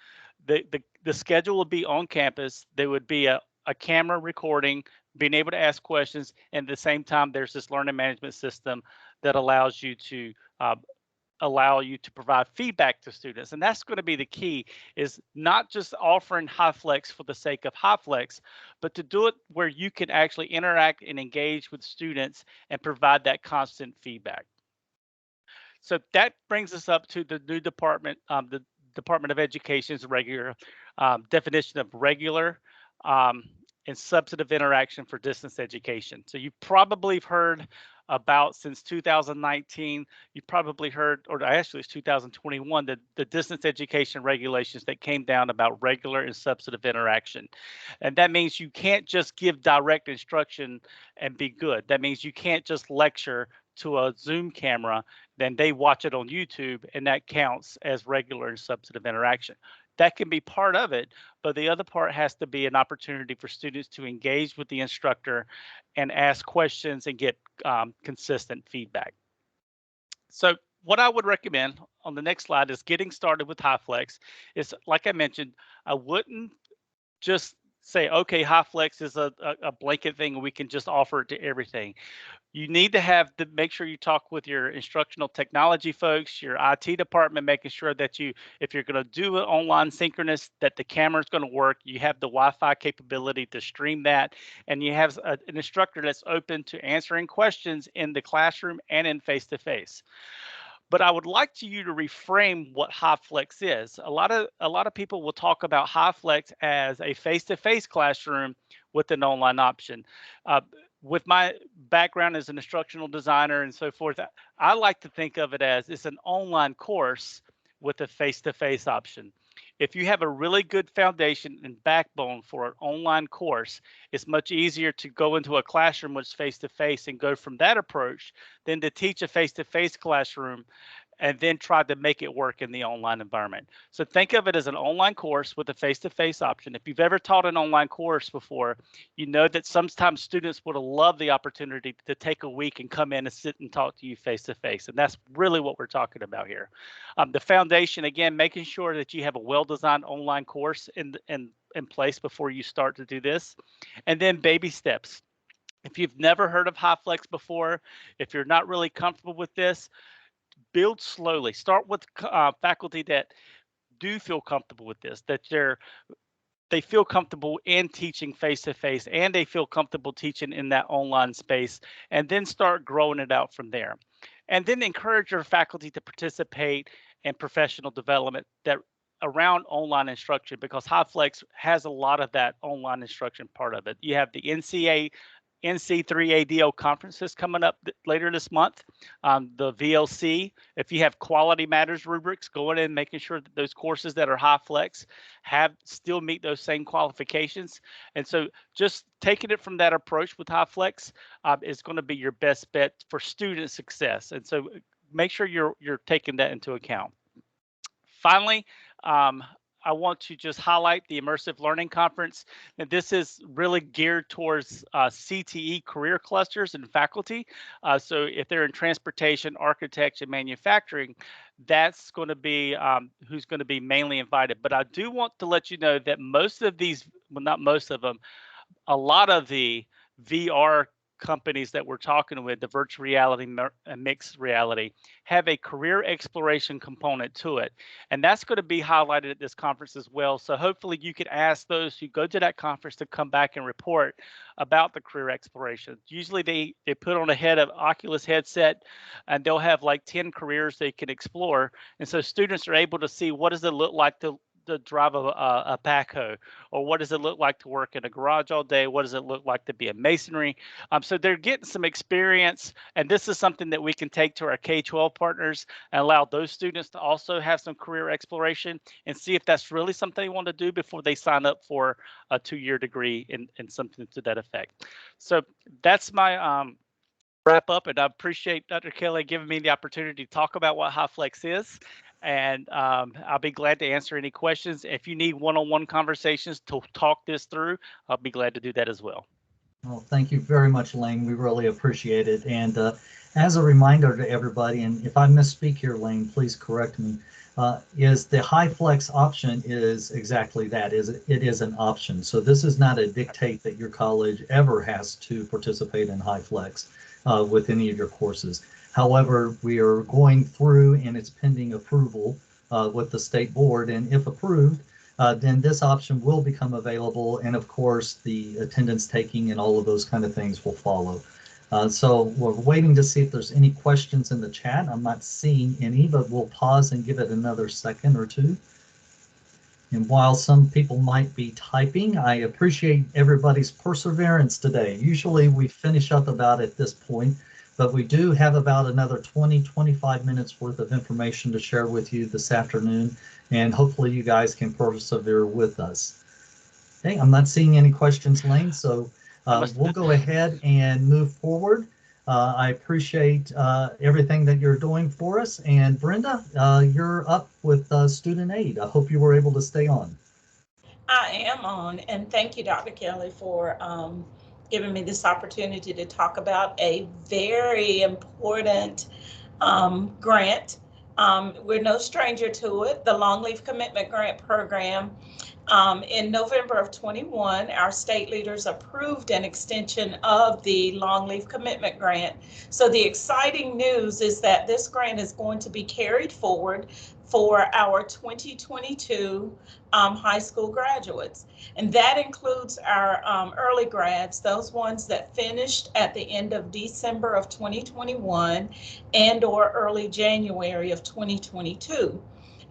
The schedule will be on campus. There would be a camera recording, being able to ask questions, and at the same time, there's this learning management system that allows you to provide feedback to students. And that's going to be the key, is not just offering HighFlex for the sake of HighFlex, but to do it where you can actually interact and engage with students and provide that constant feedback. So that brings us up to the new department, the Department of Education's regular definition of regular and substantive interaction for distance education. So you probably have heard about, since 2019, you probably heard, or actually it's 2021, the distance education regulations that came down about regular and substantive interaction. And that means you can't just give direct instruction and be good. That means you can't just lecture to a Zoom camera, then they watch it on YouTube, and that counts as regular and substantive interaction. That can be part of it, but the other part has to be an opportunity for students to engage with the instructor and ask questions and get consistent feedback. So what I would recommend on the next slide is getting started with HighFlex. Is, like I mentioned, I wouldn't just say, okay, HighFlex is a blanket thing and we can just offer it to everything. You need to make sure you talk with your instructional technology folks, your IT department, making sure that if you're going to do an online synchronous, that the camera is going to work. You have the Wi-Fi capability to stream that, and you have an instructor that's open to answering questions in the classroom and in face-to-face. But I would like you to reframe what HighFlex is. A lot of people will talk about HighFlex as a face-to-face classroom with an online option. With my background as an instructional designer and so forth, I like to think of it as it's an online course with a face-to-face option. If you have a really good foundation and backbone for an online course, it's much easier to go into a classroom which is face-to-face and go from that approach than to teach a face-to-face classroom and then try to make it work in the online environment. So think of it as an online course with a face-to-face option. If you've ever taught an online course before, you know that sometimes students would have loved the opportunity to take a week and come in and sit and talk to you face-to-face. And that's really what we're talking about here. The foundation, again, making sure that you have a well-designed online course in place before you start to do this. And then baby steps. If you've never heard of HighFlex before, if you're not really comfortable with this, build slowly. Start with faculty that do feel comfortable with this, that they feel comfortable in teaching face-to-face and they feel comfortable teaching in that online space, and then start growing it out from there. And then encourage your faculty to participate in professional development that around online instruction, because HighFlex has a lot of that online instruction part of it. You have the NC3ADO conferences coming up later this month. The VLC, if you have Quality Matters rubrics, going in and making sure that those courses that are HighFlex still meet those same qualifications. And so just taking it from that approach with HighFlex is going to be your best bet for student success. And so make sure you're taking that into account. Finally, I want to just highlight the Immersive Learning Conference. And this is really geared towards CTE career clusters and faculty. So if they're in transportation, architecture, and manufacturing, that's going to be who's going to be mainly invited. But I do want to let you know that most of these, well, not most of them, a lot of the VR companies that we're talking with, the virtual reality and mixed reality, have a career exploration component to it. And that's going to be highlighted at this conference as well. So hopefully you could ask those who go to that conference to come back and report about the career exploration. Usually they put on a Oculus headset and they'll have like 10 careers they can explore. And so students are able to see what does it look like to drive a backhoe, or what does it look like to work in a garage all day? What does it look like to be in masonry? So they're getting some experience, and this is something that we can take to our K-12 partners and allow those students to also have some career exploration and see if that's really something they want to do before they sign up for a 2-year degree in something to that effect. So that's my wrap up, and I appreciate Dr. Kelly giving me the opportunity to talk about what HighFlex is. And I'll be glad to answer any questions. If you need one-on-one conversations to talk this through, I'll be glad to do that as well. Well, thank you very much, Lane. We really appreciate it. And as a reminder to everybody, and if I misspeak here, Lane, please correct me, is the HighFlex option is exactly that. It is an option. So this is not a dictate that your college ever has to participate in HighFlex with any of your courses. However, we are going through and it's pending approval with the state board, and if approved, then this option will become available, and of course the attendance taking and all of those kind of things will follow. So we're waiting to see if there's any questions in the chat. I'm not seeing any, but we'll pause and give it another second or two. And while some people might be typing, I appreciate everybody's perseverance today. Usually we finish up about at this point, but we do have about another 20-25 minutes worth of information to share with you this afternoon, and hopefully you guys can persevere with us. Okay, I'm not seeing any questions, Lane, so we'll go ahead and move forward. I appreciate everything that you're doing for us, and Brenda, you're up with student aid. I hope you were able to stay on. I am on, and thank you, Dr. Kelly, for giving me this opportunity to talk about a very important grant. We're no stranger to it. The Longleaf Commitment Grant Program In November of 21, our state leaders approved an extension of the long leave commitment grant. So the exciting news is that this grant is going to be carried forward for our 2022 high school graduates. And that includes our early grads, those ones that finished at the end of December of 2021 and or early January of 2022.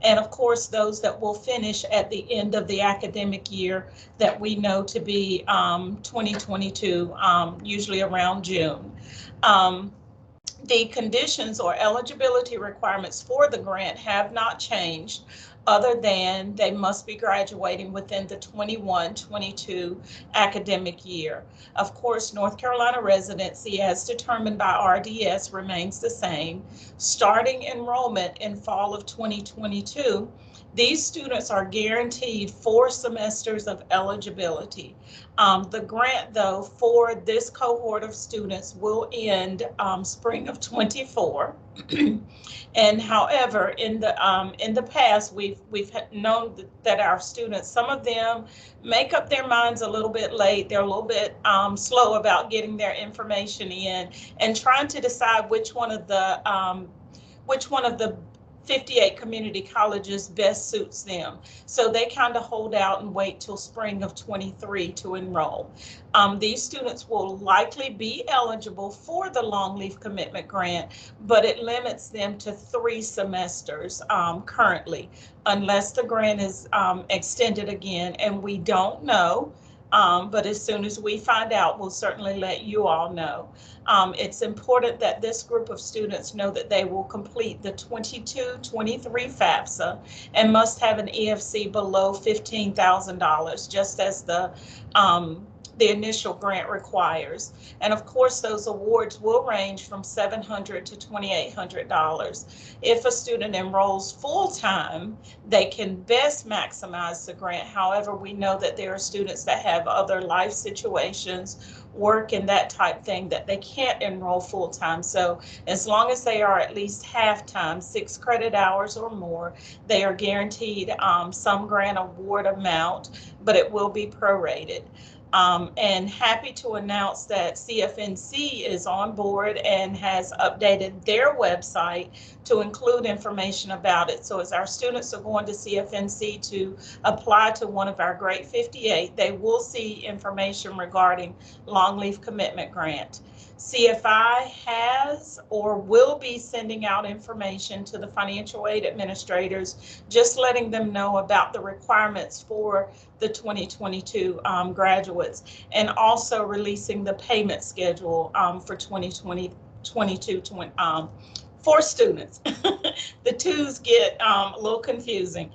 And of course, those that will finish at the end of the academic year that we know to be 2022, usually around June. The conditions or eligibility requirements for the grant have not changed, other than they must be graduating within the 21-22 academic year. Of course, North Carolina residency as determined by RDS remains the same. Starting enrollment in fall of 2022, these students are guaranteed 4 semesters of eligibility. The grant, though, for this cohort of students will end spring of 24. And however, in the past, we've known that our students, some of them make up their minds a little bit late. They're a little bit slow about getting their information in and trying to decide which one of the 58 community colleges best suits them. So they kind of hold out and wait till spring of 23 to enroll. These students will likely be eligible for the long leave commitment grant, but it limits them to 3 semesters currently, unless the grant is extended again, and we don't know. But as soon as we find out, we'll certainly let you all know. It's important that this group of students know that they will complete the 22-23 FAFSA and must have an EFC below $15,000, just as the initial grant requires. And of course, those awards will range from $700 to $2,800. If a student enrolls full-time, they can best maximize the grant. However, we know that there are students that have other life situations, work and that type thing, that they can't enroll full-time. So as long as they are at least half-time, 6 credit hours or more, they are guaranteed some grant award amount, but it will be prorated. And happy to announce that CFNC is on board and has updated their website to include information about it. So as our students are going to CFNC to apply to one of our Great 58, they will see information regarding long leave commitment grant. CFI has or will be sending out information to the financial aid administrators, just letting them know about the requirements for the 2022 graduates, and also releasing the payment schedule for 2022 for students. The twos get a little confusing.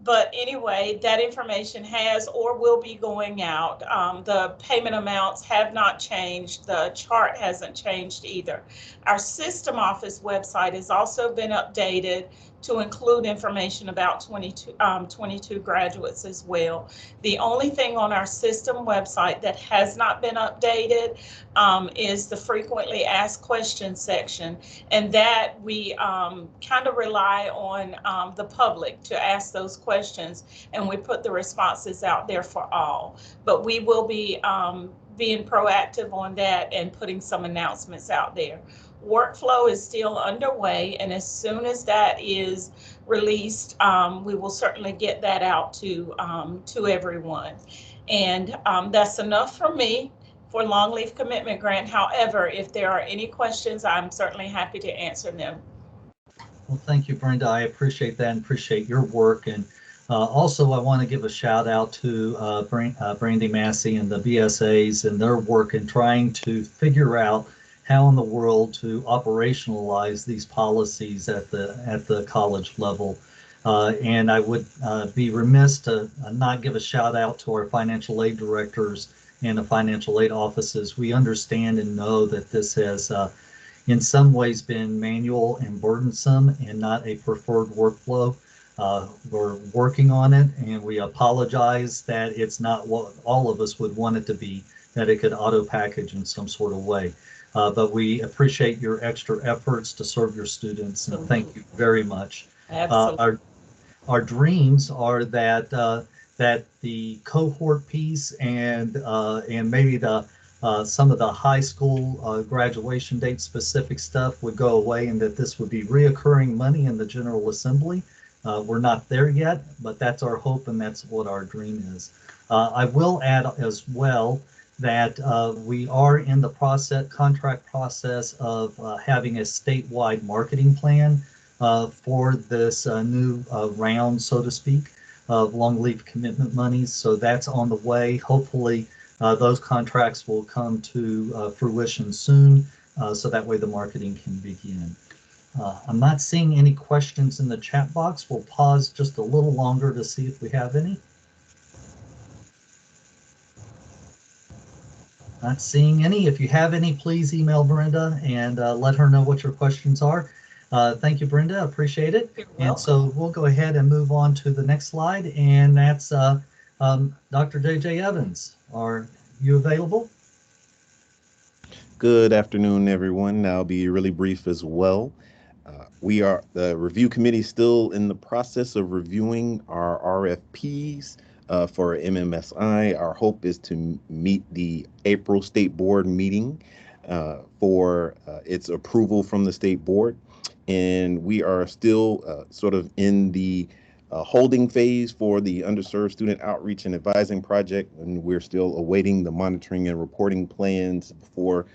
But anyway, that information has or will be going out. The payment amounts have not changed. The chart hasn't changed either. Our system office website has also been updated to include information about 22 graduates as well. The only thing on our system website that has not been updated is the frequently asked questions section, and that we kind of rely on the public to ask those questions, and we put the responses out there for all. But we will be being proactive on that and putting some announcements out there. Workflow is still underway, and as soon as that is released, we will certainly get that out to everyone. And that's enough for me for long leave commitment grant. However, if there are any questions, I'm certainly happy to answer them. Well, thank you, Brenda. I appreciate that and appreciate your work. And also, I want to give a shout out to Brandy Massey and the BSAs and their work in trying to figure out how in the world to operationalize these policies at the college level. And I would be remiss to not give a shout out to our financial aid directors and the financial aid offices. We understand and know that this has in some ways been manual and burdensome and not a preferred workflow. We're working on it, and we apologize that it's not what all of us would want it to be, that it could auto package in some sort of way. But we appreciate your extra efforts to serve your students, and thank you very much. Absolutely. our dreams are that that the cohort piece and maybe the some of the high school graduation date specific stuff would go away, and that this would be reoccurring money in the General Assembly. We're not there yet, but that's our hope, and that's what our dream is. I will add as well that we are in the contract process of having a statewide marketing plan for this new round, so to speak, of long leave commitment monies. So that's on the way. Hopefully those contracts will come to fruition soon, so that way the marketing can begin. I'm not seeing any questions in the chat box. We'll pause just a little longer to see if we have any. Not seeing any. If you have any, please email Brenda and let her know what your questions are. Thank you, Brenda. Appreciate it. And so we'll go ahead and move on to the next slide, and that's Dr. J.J. Evans. Are you available? Good afternoon, everyone. I'll be really brief as well. The review committee is still in the process of reviewing our RFPs for MMSI. Our hope is to meet the April State Board meeting for its approval from the State Board. And we are still sort of in the holding phase for the Underserved Student Outreach and Advising Project, and we're still awaiting the monitoring and reporting plans before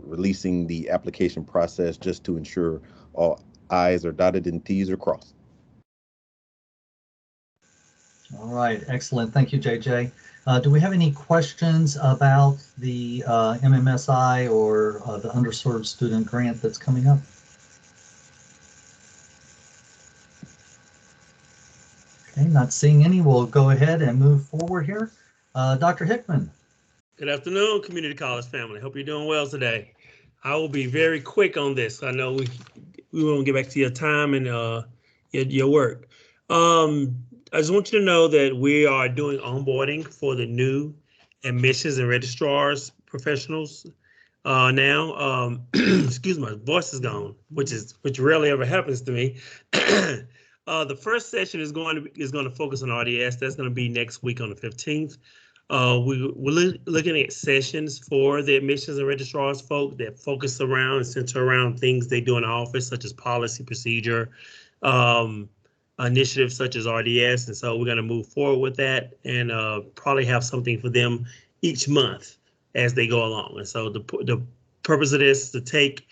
releasing the application process, just to ensure all I's are dotted and T's are crossed. All right, excellent. Thank you, JJ. Do we have any questions about the MMSI or the Underserved Student Grant that's coming up? Okay, not seeing any. We'll go ahead and move forward here. Dr. Hickman. Good afternoon, Community College family. Hope you're doing well today. I will be very quick on this. I know we won't get back to your time and your work. I just want you to know that we are doing onboarding for the new admissions and registrars professionals now. Excuse me, my voice is gone, which rarely ever happens to me. The first session is going to focus on RDS. That's going to be next week on the 15th. We're looking at sessions for the admissions and registrars folk that focus around and center around things they do in the office, such as policy, procedure, initiatives such as RDS. And so we're going to move forward with that and probably have something for them each month as they go along. And so the purpose of this is to take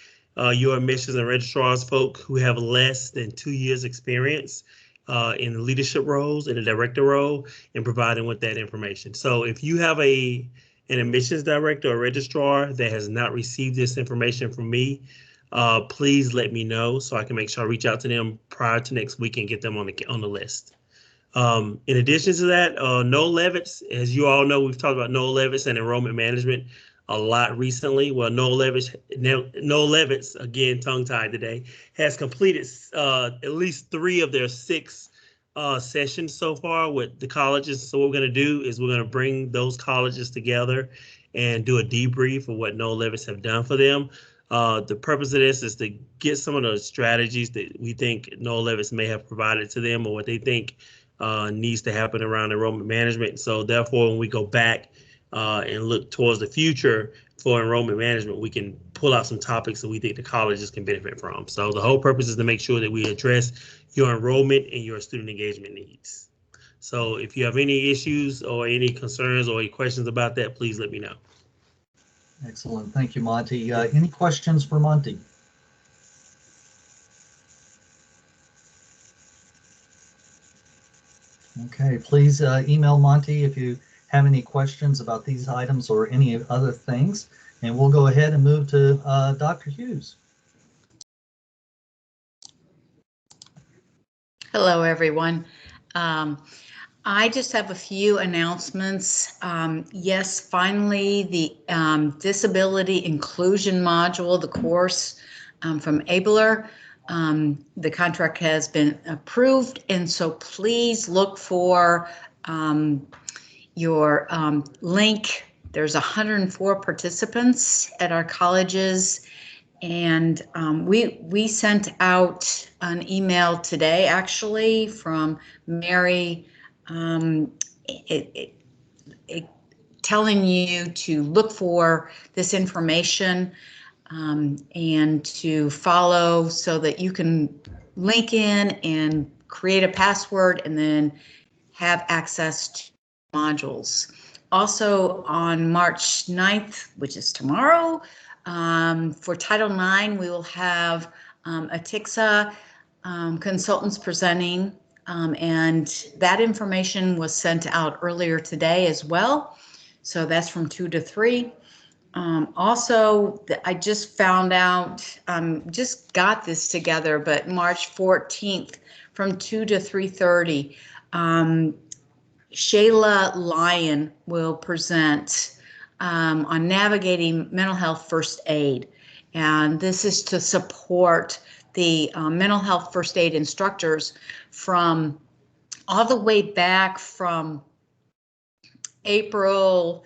your admissions and registrars folk who have less than 2 years experience in leadership roles, in a director role, and providing with that information. So if you have an admissions director or registrar that has not received this information from me, please let me know so I can make sure I reach out to them prior to next week and get them on the list. In addition to that, Noel Levitz, as you all know, we've talked about Noel Levitz and enrollment management a lot recently. Well, Noel Levitz, again, tongue-tied today, has completed at least 3 of their 6 sessions so far with the colleges. So what we're going to do is we're going to bring those colleges together and do a debrief of what Noel Levitz have done for them. The purpose of this is to get some of those strategies that we think Noel Levitz may have provided to them, or what they think needs to happen around enrollment management. So therefore, when we go back and look towards the future for enrollment management, we can pull out some topics that we think the colleges can benefit from. So the whole purpose is to make sure that we address your enrollment and your student engagement needs. So if you have any issues or any concerns or any questions about that, please let me know. Excellent. Thank you, Monty. Any questions for Monty? Okay, please email Monty if you have any questions about these items or any other things, and we'll go ahead and move to Dr. Hughes. Hello, everyone. I just have a few announcements. Yes, finally, the disability inclusion module, the course from Abler, the contract has been approved, and so please look for your link. There's 104 participants at our colleges, And we sent out an email today, actually, from Mary, telling you to look for this information and to follow so that you can link in and create a password and then have access to modules. Also on March 9th, which is tomorrow, for Title IX, we will have a TICSA consultants presenting, and that information was sent out earlier today as well. So that's from 2 to 3. Also, I just found out, just got this together, but March 14th from 2 to 3:30, Shayla Lyon will present on navigating mental health first aid. And this is to support the mental health first aid instructors from all the way back from April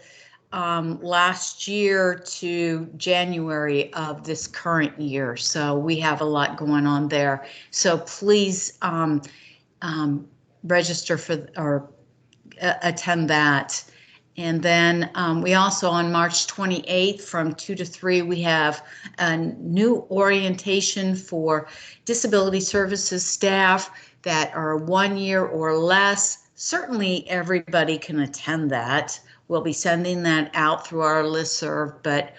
last year to January of this current year. So we have a lot going on there. So please register for or attend that. And then we also on March 28th from 2 to 3, we have a new orientation for disability services staff that are 1 year or less. Certainly everybody can attend that. We'll be sending that out through our listserv, but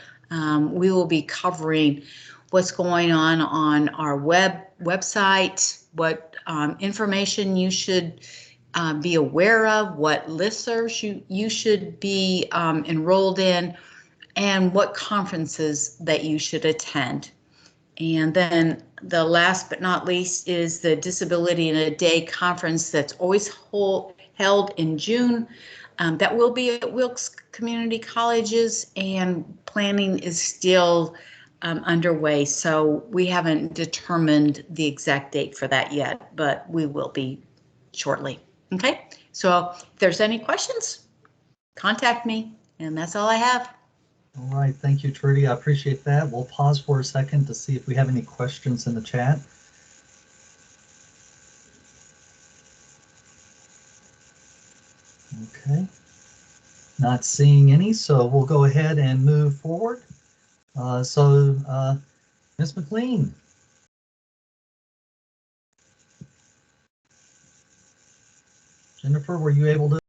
we will be covering what's going on our website, what information you should be aware of, what listservs you should be enrolled in, and what conferences that you should attend. And then the last but not least is the Disability in a Day conference that's always held in June. That will be at Wilkes Community Colleges, and planning is still underway. So we haven't determined the exact date for that yet, but we will be shortly. Okay, so if there's any questions, contact me, and that's all I have. All right, thank you, Trudy. I appreciate that. We'll pause for a second to see if we have any questions in the chat. Okay, not seeing any, so we'll go ahead and move forward. Ms. McLean. Jennifer, were you able to?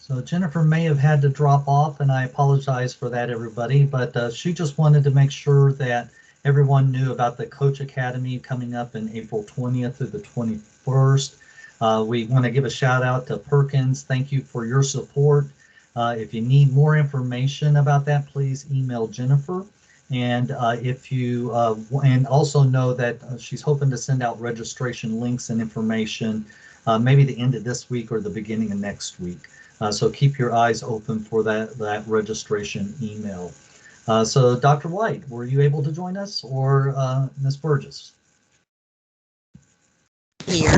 So Jennifer may have had to drop off, and I apologize for that, everybody, but she just wanted to make sure that everyone knew about the Coach Academy coming up in April 20th through the 21st. We want to give a shout out to Perkins. Thank you for your support. If you need more information about that, please email Jennifer. And and also know that she's hoping to send out registration links and information maybe the end of this week or the beginning of next week. So keep your eyes open for that registration email. So Dr. White, were you able to join us, or Ms. Burgess? Here.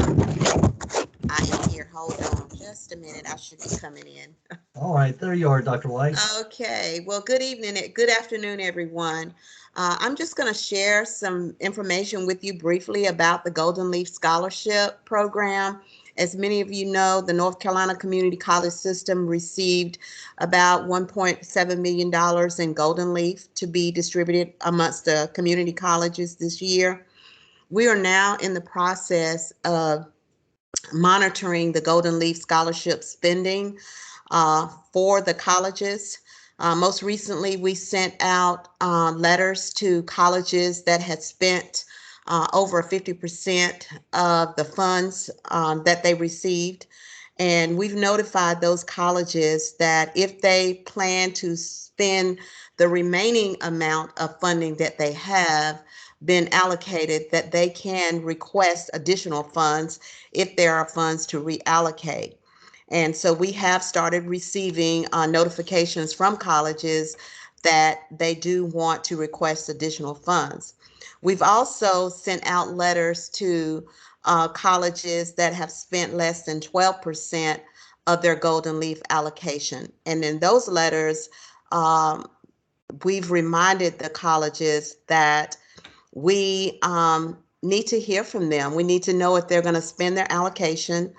I am here. Hold on just a minute. I should be coming in. All right, there you are, Dr. White. Okay. Well, good evening. Good afternoon, everyone. I'm just going to share some information with you briefly about the Golden Leaf Scholarship Program. As many of you know, the North Carolina Community College System received about $1.7 million in Golden Leaf to be distributed amongst the community colleges this year. We are now in the process of monitoring the Golden Leaf Scholarship spending for the colleges. Most recently, we sent out letters to colleges that had spent over 50% of the funds that they received. And we've notified those colleges that if they plan to spend the remaining amount of funding that they have been allocated, that they can request additional funds if there are funds to reallocate. And so we have started receiving notifications from colleges that they do want to request additional funds. We've also sent out letters to colleges that have spent less than 12% of their Golden Leaf allocation. And in those letters, we've reminded the colleges that we need to hear from them. We need to know if they're going to spend their allocation.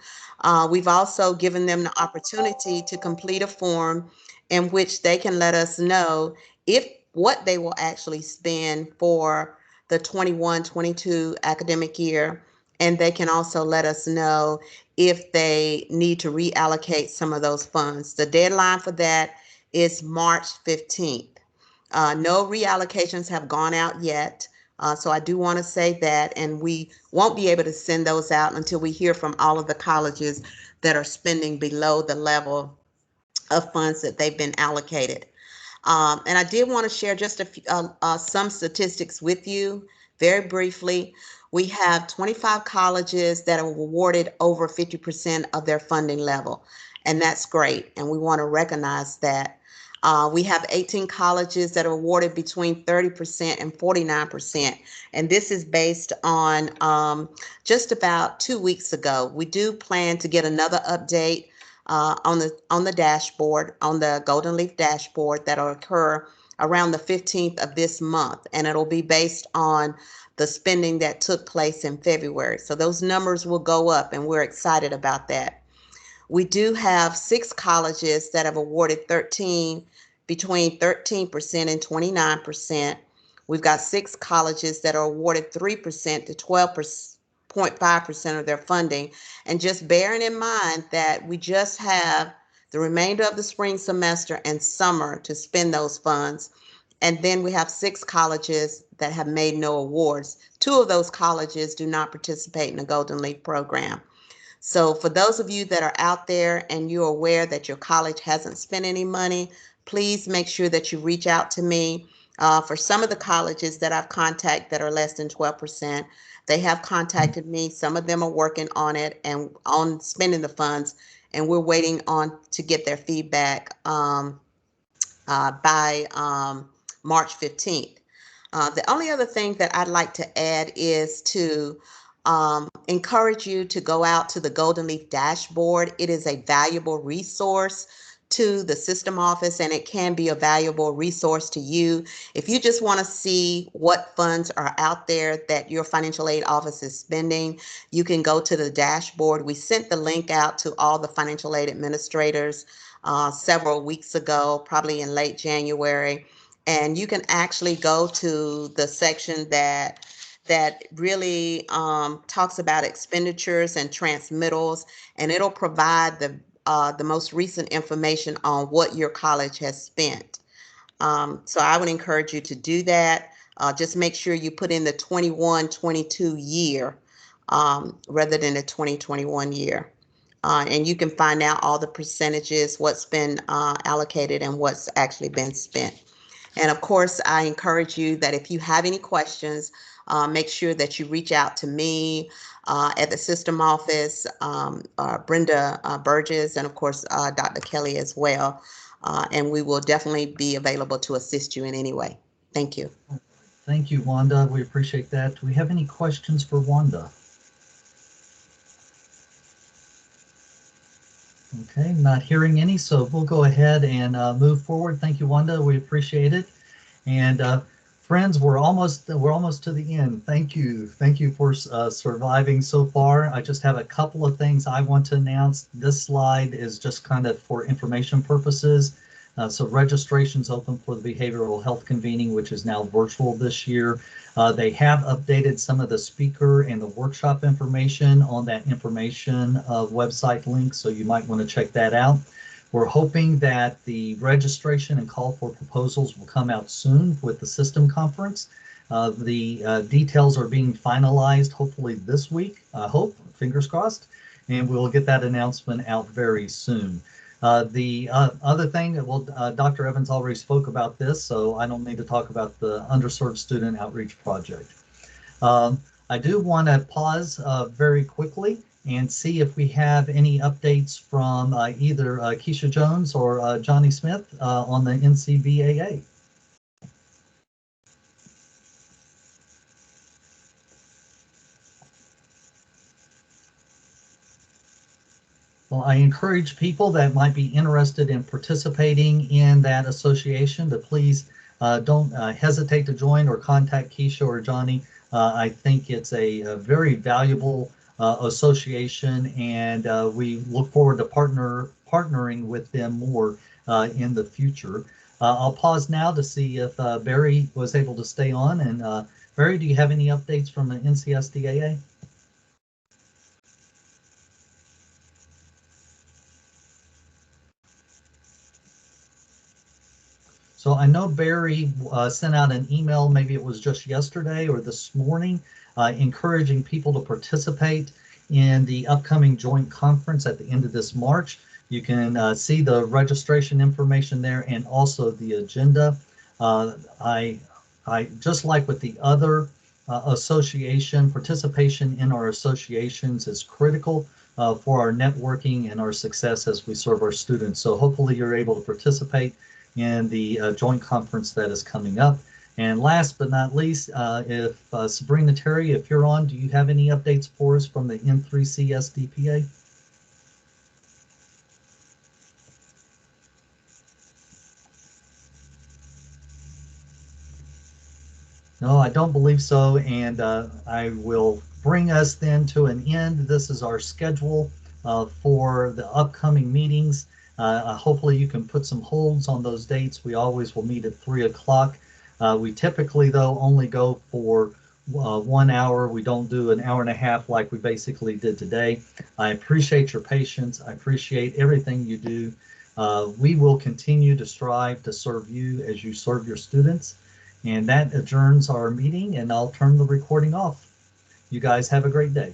We've also given them the opportunity to complete a form in which they can let us know if what they will actually spend for the 21-22 academic year. And they can also let us know if they need to reallocate some of those funds. The deadline for that is March 15th. No reallocations have gone out yet. So I do want to say that, and we won't be able to send those out until we hear from all of the colleges that are spending below the level of funds that they've been allocated. And I did want to share just some statistics with you very briefly. We have 25 colleges that are awarded over 50% of their funding level, and that's great. And we want to recognize that. We have 18 colleges that are awarded between 30% and 49%. And this is based on just about 2 weeks ago. We do plan to get another update on the dashboard, on the Golden Leaf dashboard, that'll occur around the 15th of this month. And it'll be based on the spending that took place in February. So those numbers will go up, and we're excited about that. We do have 6 colleges that have awarded between 13% and 29%. We've got 6 colleges that are awarded 3% to 12.5% of their funding. And just bearing in mind that we just have the remainder of the spring semester and summer to spend those funds. And then we have 6 colleges that have made no awards. 2 of those colleges do not participate in the Golden Leaf program. So for those of you that are out there and you're aware that your college hasn't spent any money, please make sure that you reach out to me. For some of the colleges that I've contacted that are less than 12%, they have contacted me. Some of them are working on it and on spending the funds, and we're waiting on to get their feedback by March 15th. The only other thing that I'd like to add is to encourage you to go out to the Golden Leaf dashboard. It is a valuable resource to the system office, and it can be a valuable resource to you. If you just want to see what funds are out there that your financial aid office is spending, you can go to the dashboard. We sent the link out to all the financial aid administrators several weeks ago, probably in late January. And you can actually go to the section that really talks about expenditures and transmittals, and it'll provide the most recent information on what your college has spent. So I would encourage you to do that. Just make sure you put in the 21-22 year rather than the 2021 year. And you can find out all the percentages, what's been allocated and what's actually been spent. And of course, I encourage you that if you have any questions, make sure that you reach out to me at the system office, Brenda Burgess, and of course, Dr. Kelly as well. And we will definitely be available to assist you in any way. Thank you. Thank you, Wanda. We appreciate that. Do we have any questions for Wanda? Okay, not hearing any, so we'll go ahead and move forward. Thank you, Wanda. We appreciate it. And friends, we're almost to the end. Thank you for surviving so far. I just have a couple of things I want to announce. This slide is just kind of for information purposes. So registration's open for the behavioral health convening, which is now virtual this year. They have updated some of the speaker and the workshop information on that information website link, so you might want to check that out. We're hoping that the registration and call for proposals will come out soon with the system conference. The details are being finalized hopefully this week, I hope, fingers crossed, and we'll get that announcement out very soon. The other thing, well, Dr. Evans already spoke about this, so I don't need to talk about the Underserved Student Outreach Project. I do want to pause very quickly and see if we have any updates from either Keisha Jones or Johnny Smith on the NCBAA. Well, I encourage people that might be interested in participating in that association to please don't hesitate to join or contact Keisha or Johnny. I think it's a very valuable association, and we look forward to partnering with them more in the future. I'll pause now to see if Barry was able to stay on. And Barry, do you have any updates from the NCSDAA? So I know Barry sent out an email, maybe it was just yesterday or this morning, encouraging people to participate in the upcoming joint conference at the end of this March. You can see the registration information there and also the agenda. I just like with the other association, participation in our associations is critical for our networking and our success as we serve our students. So hopefully you're able to participate in the joint conference that is coming up. And last but not least, if Sabrina Terry, if you're on, do you have any updates for us from the M3C SDPA? No, I don't believe so. And I will bring us then to an end. This is our schedule for the upcoming meetings. Hopefully you can put some holds on those dates. We always will meet at 3 o'clock. We typically, though, only go for 1 hour. We don't do an hour and a half like we basically did today. I appreciate your patience. I appreciate everything you do. We will continue to strive to serve you as you serve your students. And that adjourns our meeting, and I'll turn the recording off. You guys have a great day.